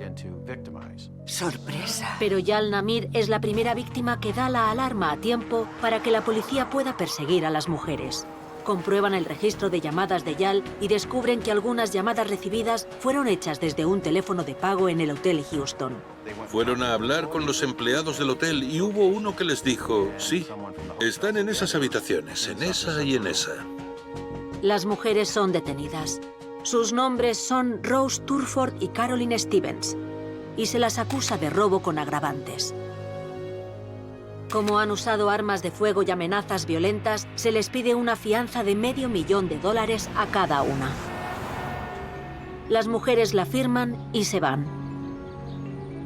¡Sorpresa! Pero Yalna Mir es la primera víctima que da la alarma a tiempo para que la policía pueda perseguir a las mujeres. Comprueban el registro de llamadas de Yal y descubren que algunas llamadas recibidas fueron hechas desde un teléfono de pago en el Hotel Houston. Fueron a hablar con los empleados del hotel y hubo uno que les dijo, sí, están en esas habitaciones, en esa y en esa. Las mujeres son detenidas. Sus nombres son Rose Turford y Caroline Stevens, y se las acusa de robo con agravantes. Como han usado armas de fuego y amenazas violentas, se les pide una fianza de $500,000 a cada una. Las mujeres la firman y se van.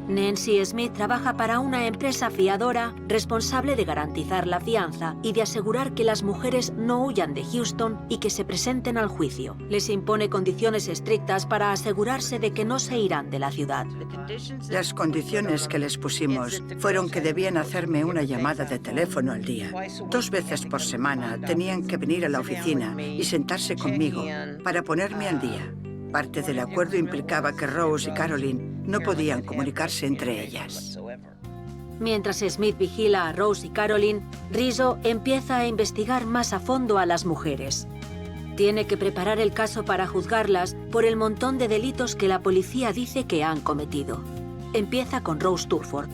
Nancy Smith trabaja para una empresa fiadora responsable de garantizar la fianza y de asegurar que las mujeres no huyan de Houston y que se presenten al juicio. Les impone condiciones estrictas para asegurarse de que no se irán de la ciudad. Las condiciones que les pusimos fueron que debían hacerme una llamada de teléfono al día. 2 veces por semana tenían que venir a la oficina y sentarse conmigo para ponerme al día. Parte del acuerdo implicaba que Rose y Caroline no podían comunicarse entre ellas. Mientras Smith vigila a Rose y Caroline, Rizzo empieza a investigar más a fondo a las mujeres. Tiene que preparar el caso para juzgarlas por el montón de delitos que la policía dice que han cometido. Empieza con Rose Turford.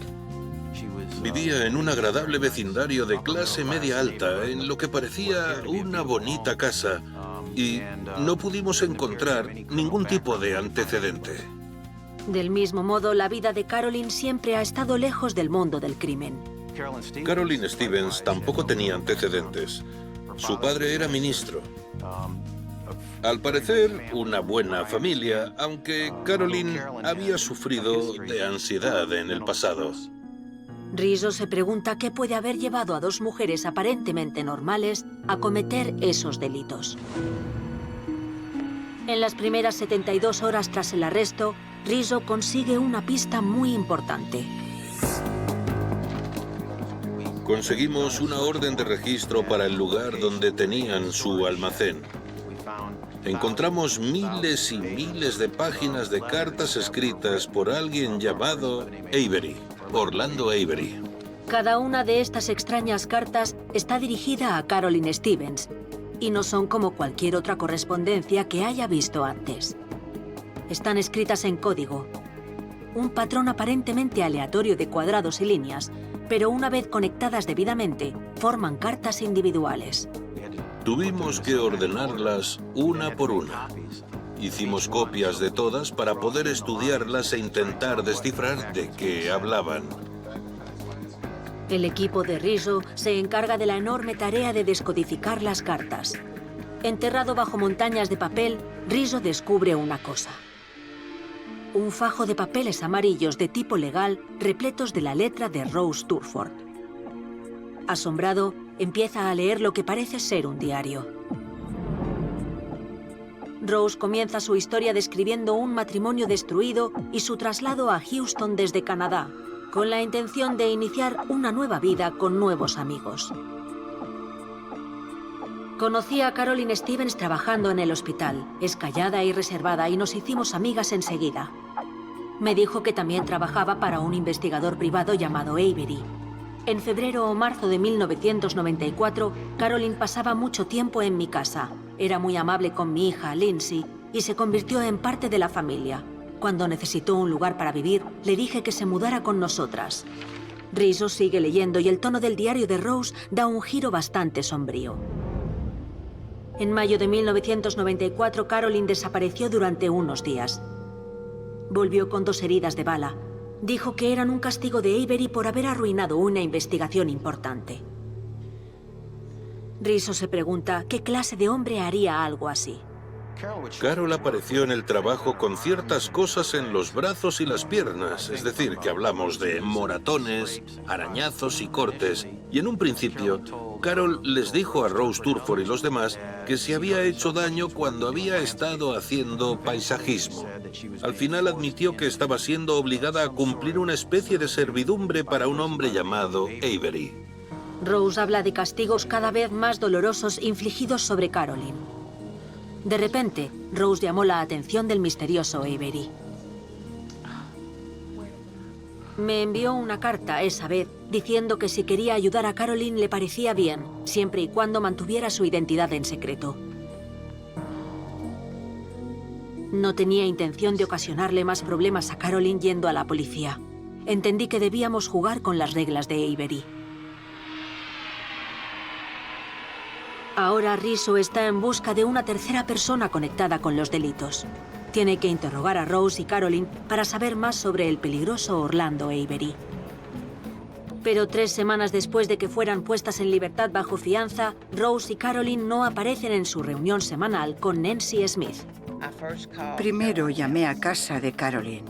Vivía en un agradable vecindario de clase media alta, en lo que parecía una bonita casa, y no pudimos encontrar ningún tipo de antecedente. Del mismo modo, la vida de Caroline siempre ha estado lejos del mundo del crimen. Caroline Stevens tampoco tenía antecedentes. Su padre era ministro. Al parecer, una buena familia, aunque Caroline había sufrido de ansiedad en el pasado. Rizzo se pregunta qué puede haber llevado a 2 mujeres aparentemente normales a cometer esos delitos. En las primeras 72 horas tras el arresto, Rizzo consigue una pista muy importante. Conseguimos una orden de registro para el lugar donde tenían su almacén. Encontramos miles y miles de páginas de cartas escritas por alguien llamado Avery, Orlando Avery. Cada una de estas extrañas cartas está dirigida a Carolyn Stevens y no son como cualquier otra correspondencia que haya visto antes. Están escritas en código, un patrón aparentemente aleatorio de cuadrados y líneas, pero una vez conectadas debidamente, forman cartas individuales. Tuvimos que ordenarlas una por una. Hicimos copias de todas para poder estudiarlas e intentar descifrar de qué hablaban. El equipo de Rizzo se encarga de la enorme tarea de descodificar las cartas. Enterrado bajo montañas de papel, Rizzo descubre una cosa. Un fajo de papeles amarillos de tipo legal repletos de la letra de Rose Turford. Asombrado, empieza a leer lo que parece ser un diario. Rose comienza su historia describiendo un matrimonio destruido y su traslado a Houston desde Canadá, con la intención de iniciar una nueva vida con nuevos amigos. Conocí a Carolyn Stevens trabajando en el hospital. Es callada y reservada y nos hicimos amigas enseguida. Me dijo que también trabajaba para un investigador privado llamado Avery. En febrero o marzo de 1994, Carolyn pasaba mucho tiempo en mi casa. Era muy amable con mi hija, Lindsay, y se convirtió en parte de la familia. Cuando necesitó un lugar para vivir, le dije que se mudara con nosotras. Rizzo sigue leyendo y el tono del diario de Rose da un giro bastante sombrío. En mayo de 1994, Carolyn desapareció durante unos días. Volvió con 2 heridas de bala. Dijo que eran un castigo de Avery por haber arruinado una investigación importante. Rizzo se pregunta qué clase de hombre haría algo así. Carol apareció en el trabajo con ciertas cosas en los brazos y las piernas, es decir, que hablamos de moratones, arañazos y cortes. Y en un principio, Carol les dijo a Rose Turford y los demás que se había hecho daño cuando había estado haciendo paisajismo. Al final admitió que estaba siendo obligada a cumplir una especie de servidumbre para un hombre llamado Avery. Rose habla de castigos cada vez más dolorosos infligidos sobre Carolyn. De repente, Rose llamó la atención del misterioso Avery. Me envió una carta esa vez diciendo que si quería ayudar a Carolyn le parecía bien, siempre y cuando mantuviera su identidad en secreto. No tenía intención de ocasionarle más problemas a Carolyn yendo a la policía. Entendí que debíamos jugar con las reglas de Avery. Ahora Rizzo está en busca de una tercera persona conectada con los delitos. Tiene que interrogar a Rose y Carolyn para saber más sobre el peligroso Orlando Avery. Pero 3 semanas después de que fueran puestas en libertad bajo fianza, Rose y Carolyn no aparecen en su reunión semanal con Nancy Smith. Primero llamé a casa de Carolyn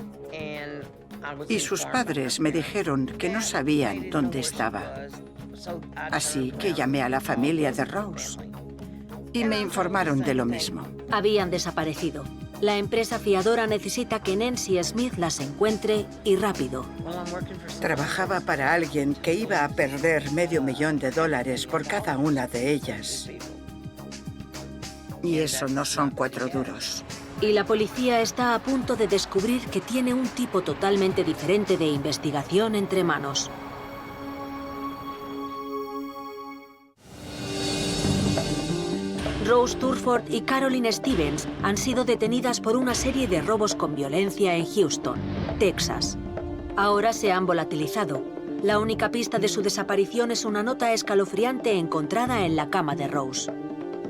y sus padres me dijeron que no sabían dónde estaba. Así que llamé a la familia de Rose y me informaron de lo mismo. Habían desaparecido. La empresa fiadora necesita que Nancy Smith las encuentre y rápido. Trabajaba para alguien que iba a perder $500,000 por cada una de ellas. Y eso no son 4 duros. Y la policía está a punto de descubrir que tiene un tipo totalmente diferente de investigación entre manos. Rose Turford y Carolyn Stevens han sido detenidas por una serie de robos con violencia en Houston, Texas. Ahora se han volatilizado. La única pista de su desaparición es una nota escalofriante encontrada en la cama de Rose.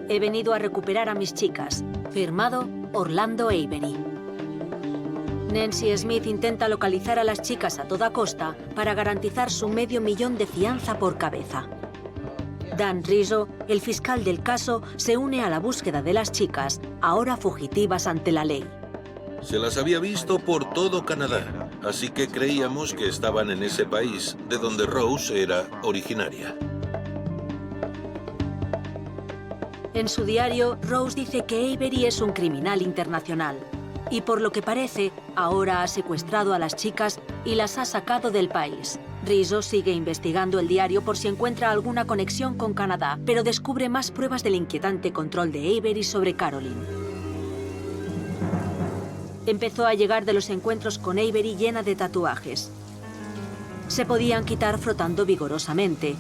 He venido a recuperar a mis chicas. Firmado, Orlando Avery. Nancy Smith intenta localizar a las chicas a toda costa para garantizar su $500,000 de fianza por cabeza. Dan Rizzo, el fiscal del caso, se une a la búsqueda de las chicas, ahora fugitivas ante la ley. Se las había visto por todo Canadá, así que creíamos que estaban en ese país, de donde Rose era originaria. En su diario, Rose dice que Avery es un criminal internacional. Y por lo que parece, ahora ha secuestrado a las chicas y las ha sacado del país. Rizzo sigue investigando el diario por si encuentra alguna conexión con Canadá, pero descubre más pruebas del inquietante control de Avery sobre Carolyn. Empezó a llegar de los encuentros con Avery llena de tatuajes. Se podían quitar frotando vigorosamente,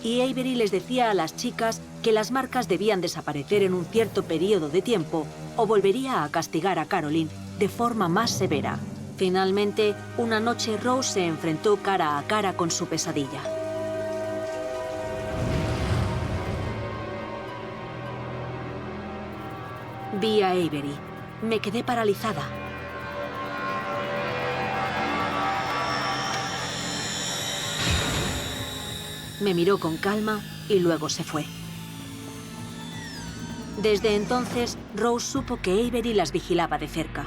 y Avery les decía a las chicas que las marcas debían desaparecer en un cierto periodo de tiempo o volvería a castigar a Carolyn de forma más severa. Finalmente, una noche Rose se enfrentó cara a cara con su pesadilla. Vi a Avery. Me quedé paralizada. Me miró con calma y luego se fue. Desde entonces, Rose supo que Avery las vigilaba de cerca.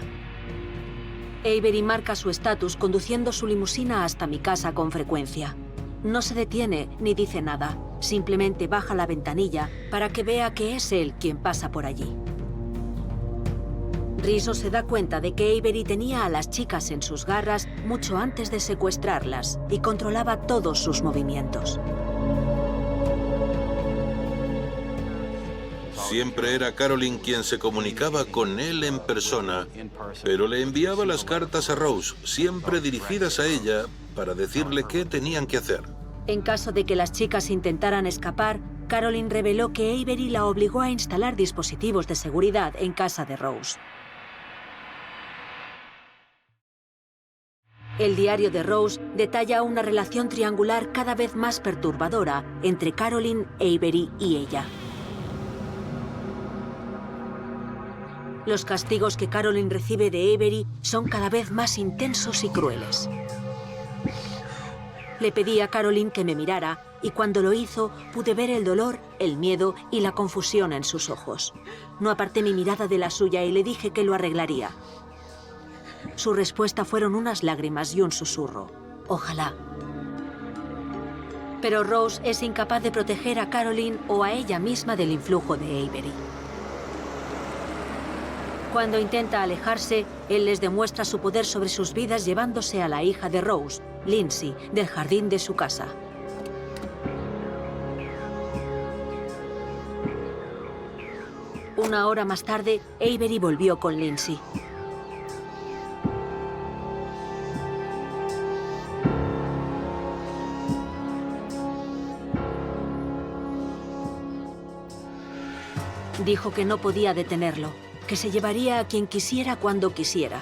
Avery marca su estatus conduciendo su limusina hasta mi casa con frecuencia. No se detiene ni dice nada, simplemente baja la ventanilla para que vea que es él quien pasa por allí. Rizzo se da cuenta de que Avery tenía a las chicas en sus garras mucho antes de secuestrarlas y controlaba todos sus movimientos. Siempre era Carolyn quien se comunicaba con él en persona, pero le enviaba las cartas a Rose, siempre dirigidas a ella, para decirle qué tenían que hacer. En caso de que las chicas intentaran escapar, Carolyn reveló que Avery la obligó a instalar dispositivos de seguridad en casa de Rose. El diario de Rose detalla una relación triangular cada vez más perturbadora entre Carolyn, Avery y ella. Los castigos que Carolyn recibe de Avery son cada vez más intensos y crueles. Le pedí a Carolyn que me mirara y cuando lo hizo pude ver el dolor, el miedo y la confusión en sus ojos. No aparté mi mirada de la suya y le dije que lo arreglaría. Su respuesta fueron unas lágrimas y un susurro. Ojalá. Pero Rose es incapaz de proteger a Carolyn o a ella misma del influjo de Avery. Cuando intenta alejarse, él les demuestra su poder sobre sus vidas llevándose a la hija de Rose, Lindsay, del jardín de su casa. Una hora más tarde, Avery volvió con Lindsay. Dijo que no podía detenerlo, que se llevaría a quien quisiera cuando quisiera.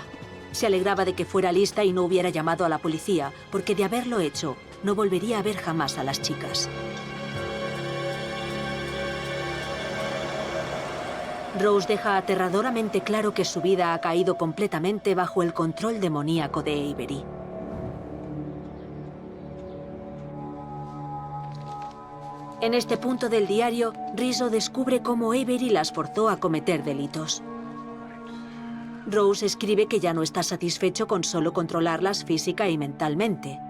Se alegraba de que fuera lista y no hubiera llamado a la policía, porque de haberlo hecho, no volvería a ver jamás a las chicas. Rose deja aterradoramente claro que su vida ha caído completamente bajo el control demoníaco de Avery. En este punto del diario, Rizzo descubre cómo Avery las forzó a cometer delitos. Rose escribe que ya no está satisfecho con solo controlarlas física y mentalmente.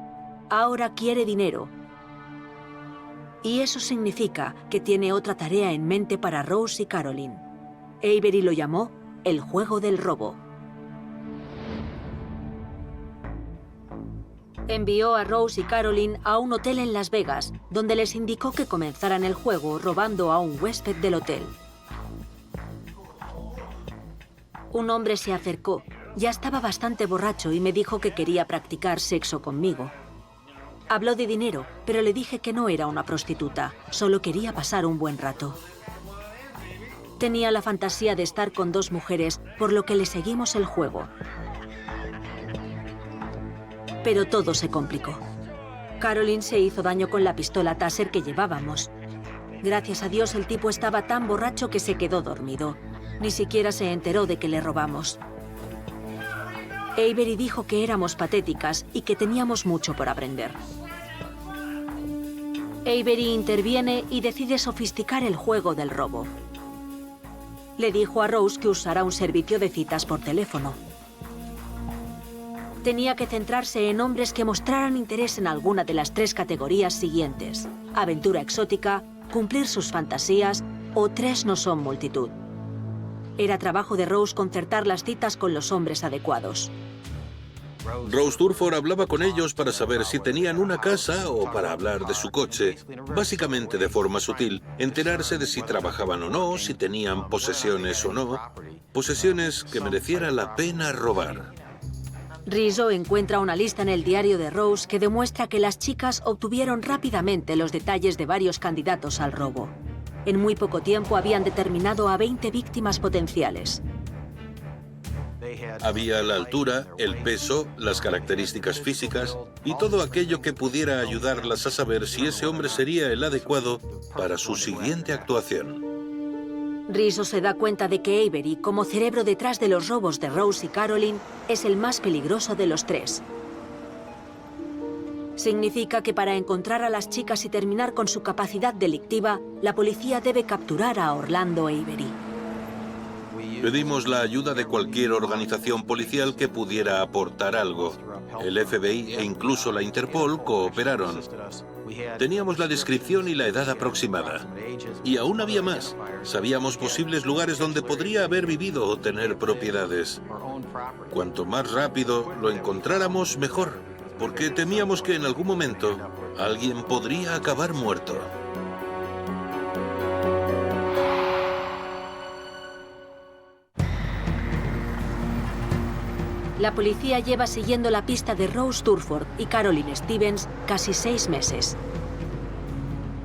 Ahora quiere dinero. Y eso significa que tiene otra tarea en mente para Rose y Carolyn. Avery lo llamó el juego del robo. Envió a Rose y Carolyn a un hotel en Las Vegas, donde les indicó que comenzaran el juego robando a un huésped del hotel. Un hombre se acercó. Ya estaba bastante borracho y me dijo que quería practicar sexo conmigo. Habló de dinero, pero le dije que no era una prostituta, solo quería pasar un buen rato. Tenía la fantasía de estar con dos mujeres, por lo que le seguimos el juego. Pero todo se complicó. Carolyn se hizo daño con la pistola Taser que llevábamos. Gracias a Dios el tipo estaba tan borracho que se quedó dormido. Ni siquiera se enteró de que le robamos. Avery dijo que éramos patéticas y que teníamos mucho por aprender. Avery interviene y decide sofisticar el juego del robo. Le dijo a Rose que usara un servicio de citas por teléfono. Tenía que centrarse en hombres que mostraran interés en alguna de las 3 categorías siguientes: aventura exótica, cumplir sus fantasías o 3 no son multitud. Era trabajo de Rose concertar las citas con los hombres adecuados. Rose Durford hablaba con ellos para saber si tenían una casa o para hablar de su coche, básicamente de forma sutil, enterarse de si trabajaban o no, si tenían posesiones o no, posesiones que mereciera la pena robar. Rizzo encuentra una lista en el diario de Rose que demuestra que las chicas obtuvieron rápidamente los detalles de varios candidatos al robo. En muy poco tiempo habían determinado a 20 víctimas potenciales. Había la altura, el peso, las características físicas y todo aquello que pudiera ayudarlas a saber si ese hombre sería el adecuado para su siguiente actuación. Rizzo se da cuenta de que Avery, como cerebro detrás de los robos de Rose y Caroline, es el más peligroso de los tres. Significa que para encontrar a las chicas y terminar con su capacidad delictiva, la policía debe capturar a Orlando Avery. Pedimos la ayuda de cualquier organización policial que pudiera aportar algo. El FBI e incluso la Interpol cooperaron. Teníamos la descripción y la edad aproximada. Y aún había más. Sabíamos posibles lugares donde podría haber vivido o tener propiedades. Cuanto más rápido lo encontráramos, mejor, porque temíamos que en algún momento alguien podría acabar muerto. La policía lleva siguiendo la pista de Rose Durford y Caroline Stevens casi 6 meses.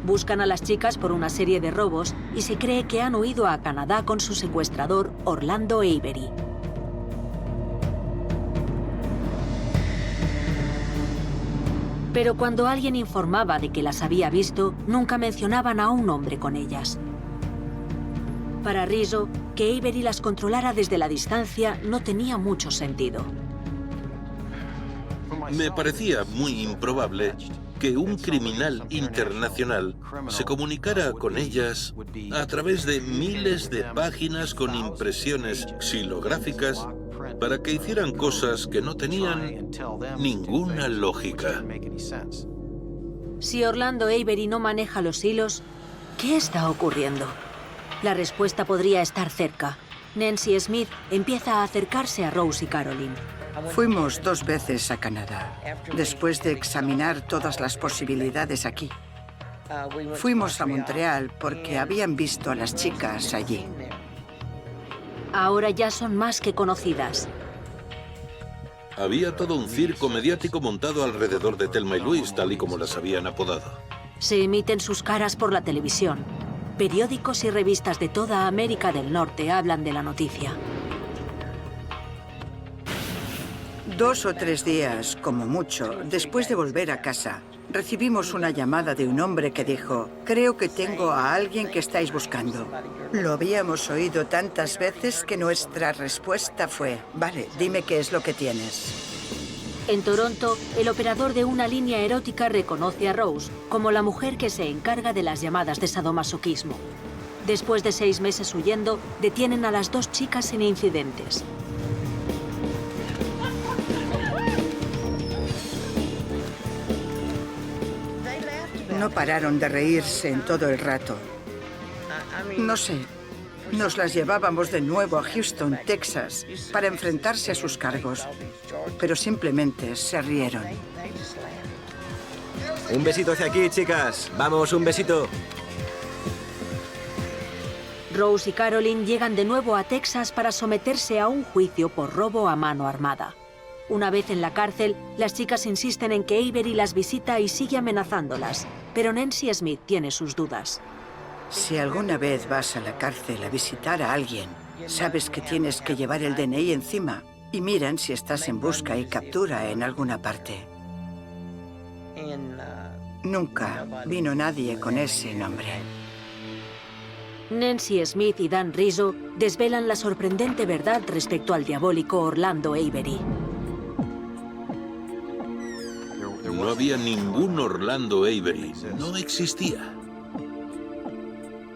Buscan a las chicas por una serie de robos y se cree que han huido a Canadá con su secuestrador Orlando Avery. Pero cuando alguien informaba de que las había visto, nunca mencionaban a un hombre con ellas. Para Rizzo, que Avery las controlara desde la distancia no tenía mucho sentido. Me parecía muy improbable que un criminal internacional se comunicara con ellas a través de miles de páginas con impresiones xilográficas para que hicieran cosas que no tenían ninguna lógica. Si Orlando Avery no maneja los hilos, ¿qué está ocurriendo? La respuesta podría estar cerca. Nancy Smith empieza a acercarse a Rose y Caroline. Fuimos 2 veces a Canadá, después de examinar todas las posibilidades aquí. Fuimos a Montreal porque habían visto a las chicas allí. Ahora ya son más que conocidas. Había todo un circo mediático montado alrededor de Thelma y Louise, tal y como las habían apodado. Se emiten sus caras por la televisión. Periódicos y revistas de toda América del Norte hablan de la noticia. 2 o 3 días, como mucho, después de volver a casa, recibimos una llamada de un hombre que dijo: «Creo que tengo a alguien que estáis buscando». Lo habíamos oído tantas veces que nuestra respuesta fue: «Vale, dime qué es lo que tienes». En Toronto, el operador de una línea erótica reconoce a Rose como la mujer que se encarga de las llamadas de sadomasoquismo. Después de 6 meses huyendo, detienen a las 2 chicas sin incidentes. No pararon de reírse en todo el rato. No sé, nos las llevábamos de nuevo a Houston, Texas, para enfrentarse a sus cargos, pero simplemente se rieron. Un besito hacia aquí, chicas. Vamos, un besito. Rose y Caroline llegan de nuevo a Texas para someterse a un juicio por robo a mano armada. Una vez en la cárcel, las chicas insisten en que Avery las visita y sigue amenazándolas, pero Nancy Smith tiene sus dudas. Si alguna vez vas a la cárcel a visitar a alguien, sabes que tienes que llevar el DNI encima y miran si estás en busca y captura en alguna parte. Nunca vino nadie con ese nombre. Nancy Smith y Dan Rizzo desvelan la sorprendente verdad respecto al diabólico Orlando Avery. No había ningún Orlando Avery. No existía.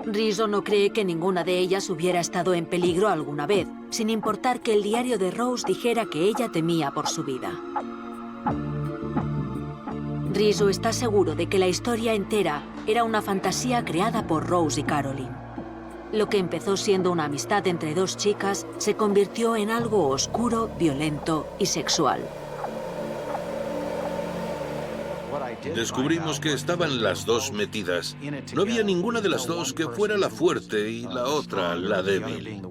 Rizzo no cree que ninguna de ellas hubiera estado en peligro alguna vez, sin importar que el diario de Rose dijera que ella temía por su vida. Rizzo está seguro de que la historia entera era una fantasía creada por Rose y Caroline. Lo que empezó siendo una amistad entre 2 chicas se convirtió en algo oscuro, violento y sexual. Descubrimos que estaban las 2 metidas. No había ninguna de las 2 que fuera la fuerte y la otra la débil.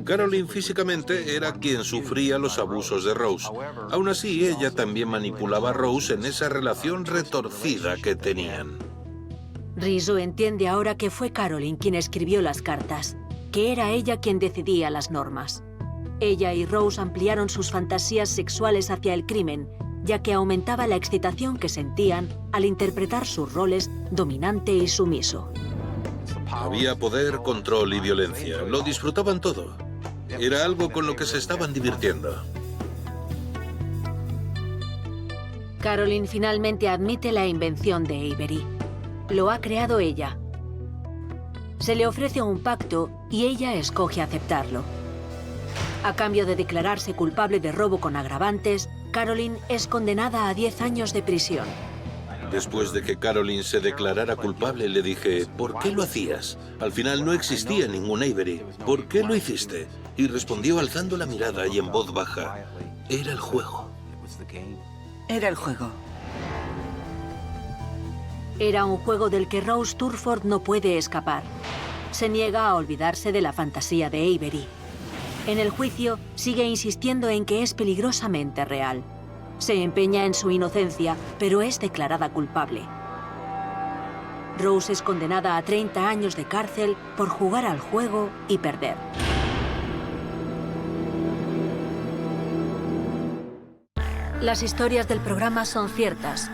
Carolyn físicamente era quien sufría los abusos de Rose. Aún así, ella también manipulaba a Rose en esa relación retorcida que tenían. Rizzo entiende ahora que fue Carolyn quien escribió las cartas, que era ella quien decidía las normas. Ella y Rose ampliaron sus fantasías sexuales hacia el crimen, ya que aumentaba la excitación que sentían al interpretar sus roles dominante y sumiso. Había poder, control y violencia. Lo disfrutaban todo. Era algo con lo que se estaban divirtiendo. Carolyn finalmente admite la invención de Avery. Lo ha creado ella. Se le ofrece un pacto y ella escoge aceptarlo. A cambio de declararse culpable de robo con agravantes, Carolyn es condenada a 10 años de prisión. Después de que Carolyn se declarara culpable, le dije, ¿por qué lo hacías? Al final no existía ningún Avery. ¿Por qué lo hiciste? Y respondió alzando la mirada y en voz baja, era el juego. Era el juego. Era un juego del que Rose Turford no puede escapar. Se niega a olvidarse de la fantasía de Avery. En el juicio, sigue insistiendo en que es peligrosamente real. Se empeña en su inocencia, pero es declarada culpable. Rose es condenada a 30 años de cárcel por jugar al juego y perder. Las historias del programa son ciertas.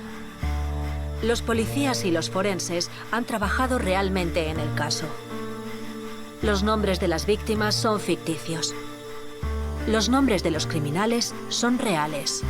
Los policías y los forenses han trabajado realmente en el caso. Los nombres de las víctimas son ficticios. Los nombres de los criminales son reales.